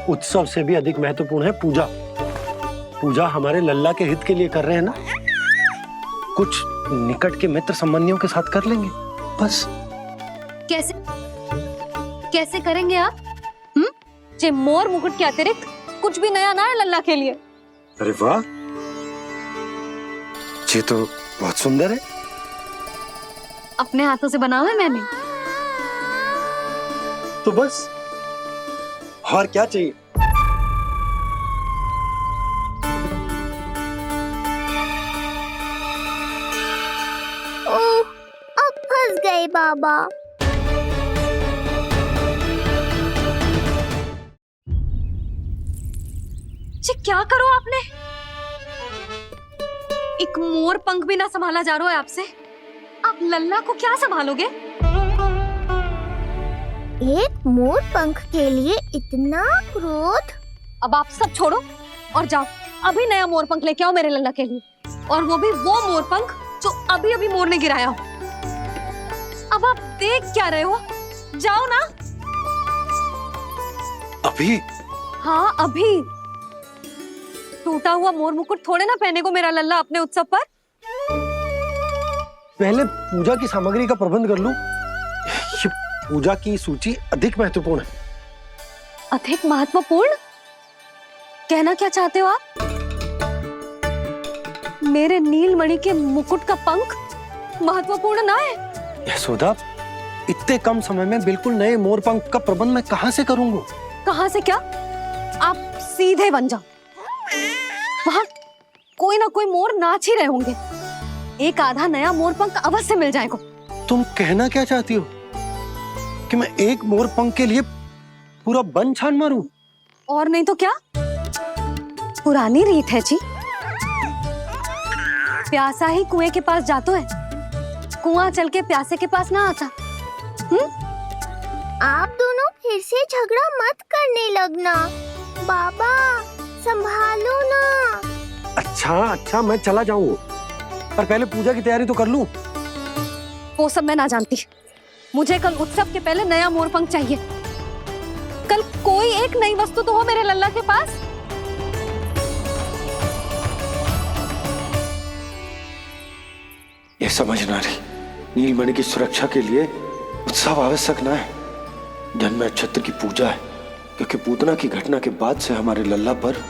उत्सव से भी अधिक महत्वपूर्ण है पूजा। पूजा हमारे लल्ला के हित के लिए कर रहे हैं ना। कुछ निकट के मित्र संबंधियों के साथ कर लेंगे बस।
कैसे कैसे करेंगे आप? जे मोर मुकुट के अतिरिक्त कुछ भी नया ना है लल्ला के लिए।
अरे वाह, ये तो बहुत सुंदर है।
अपने हाथों से बनाया है मैंने।
तो बस और क्या चाहिए?
ओह, अब फंस गए बाबा।
जी क्या करो आपने? एक मोर पंख भी ना संभाला जा रहा है आपसे। आप लल्ला को क्या संभालोगे?
एक मोर पंख के लिए इतना क्रोध?
अब आप सब छोड़ो और जाओ, अभी नया मोर पंख लेके आओ मेरे लल्ला के लिए, और वो भी वो मोर पंख जो अभी अभी मोर ने गिराया हो। अब आप देख क्या रहे हो? जाओ ना।
अभी?
हाँ अभी। टूटा हुआ मोर मुकुट थोड़े ना पहने को मेरा लल्ला अपने उत्सव पर।
पहले पूजा की सामग्री का प्रबंध कर लूं। ये पूजा की सूची अधिक महत्वपूर्ण है।
अधिक महत्वपूर्ण? कहना क्या चाहते हो आप? मेरे नीलमणि के मुकुट का पंख महत्वपूर्ण ना है?
यशोदा, इतने कम समय में बिल्कुल नए मोर पंख का प्रबंध मैं कहां से करूंगा?
कहां से क्या? आप सीधे बन जाओ। वहां कोई ना कोई मोर नाच ही रहे होंगे। एक आधा नया मोर पंख अवश्य मिल जाएगा।
तुम कहना क्या चाहती हो कि मैं एक मोर पंख के लिए पूरा वन छान मारूं?
और नहीं तो क्या, पुरानी रीत है जी। प्यासा ही कुएं के पास जातो है, कुआं चल के प्यासे के पास ना आता।
आप दोनों फिर से झगड़ा मत करने लगना। बाबा संभालो ना।
अच्छा, मैं चला जाऊंगा, पर पहले पूजा की तैयारी तो कर लूं।
वो सब मैं ना जानती। मुझे कल उत्सव के पहले नया मोर पंख चाहिए। कल कोई एक नई वस्तु तो हो मेरे लल्ला के पास।
ये समझ ना रही, नीलमणि की सुरक्षा के लिए उत्सव आवश्यक ना है। जन्म नक्षत्र की पूजा है, क्योंकि पूतना की घटना के बाद से हमारे लल्ला पर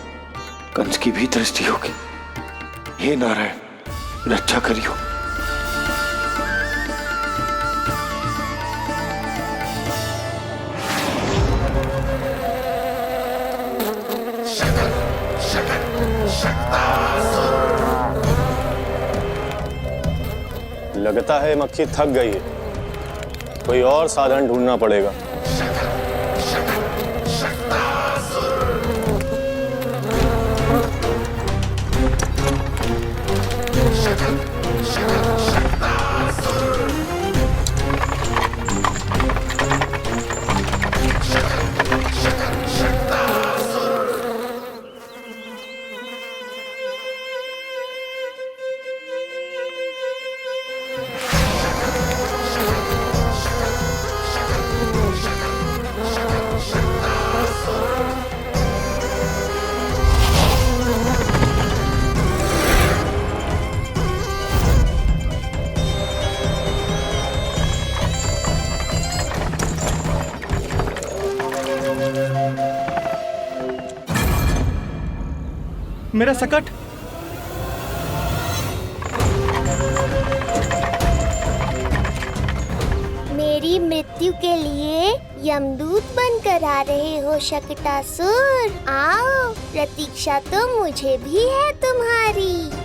कंस की भी दृष्टि होगी। हे नारायण, रक्षा करियो।
लगता है मक्खी थक गई है, कोई और साधन ढूंढना पड़ेगा।
मेरा सकट।
मेरी मृत्यु के लिए यमदूत बनकर आ रहे हो शकटासुर? आओ, प्रतीक्षा तो मुझे भी है तुम्हारी।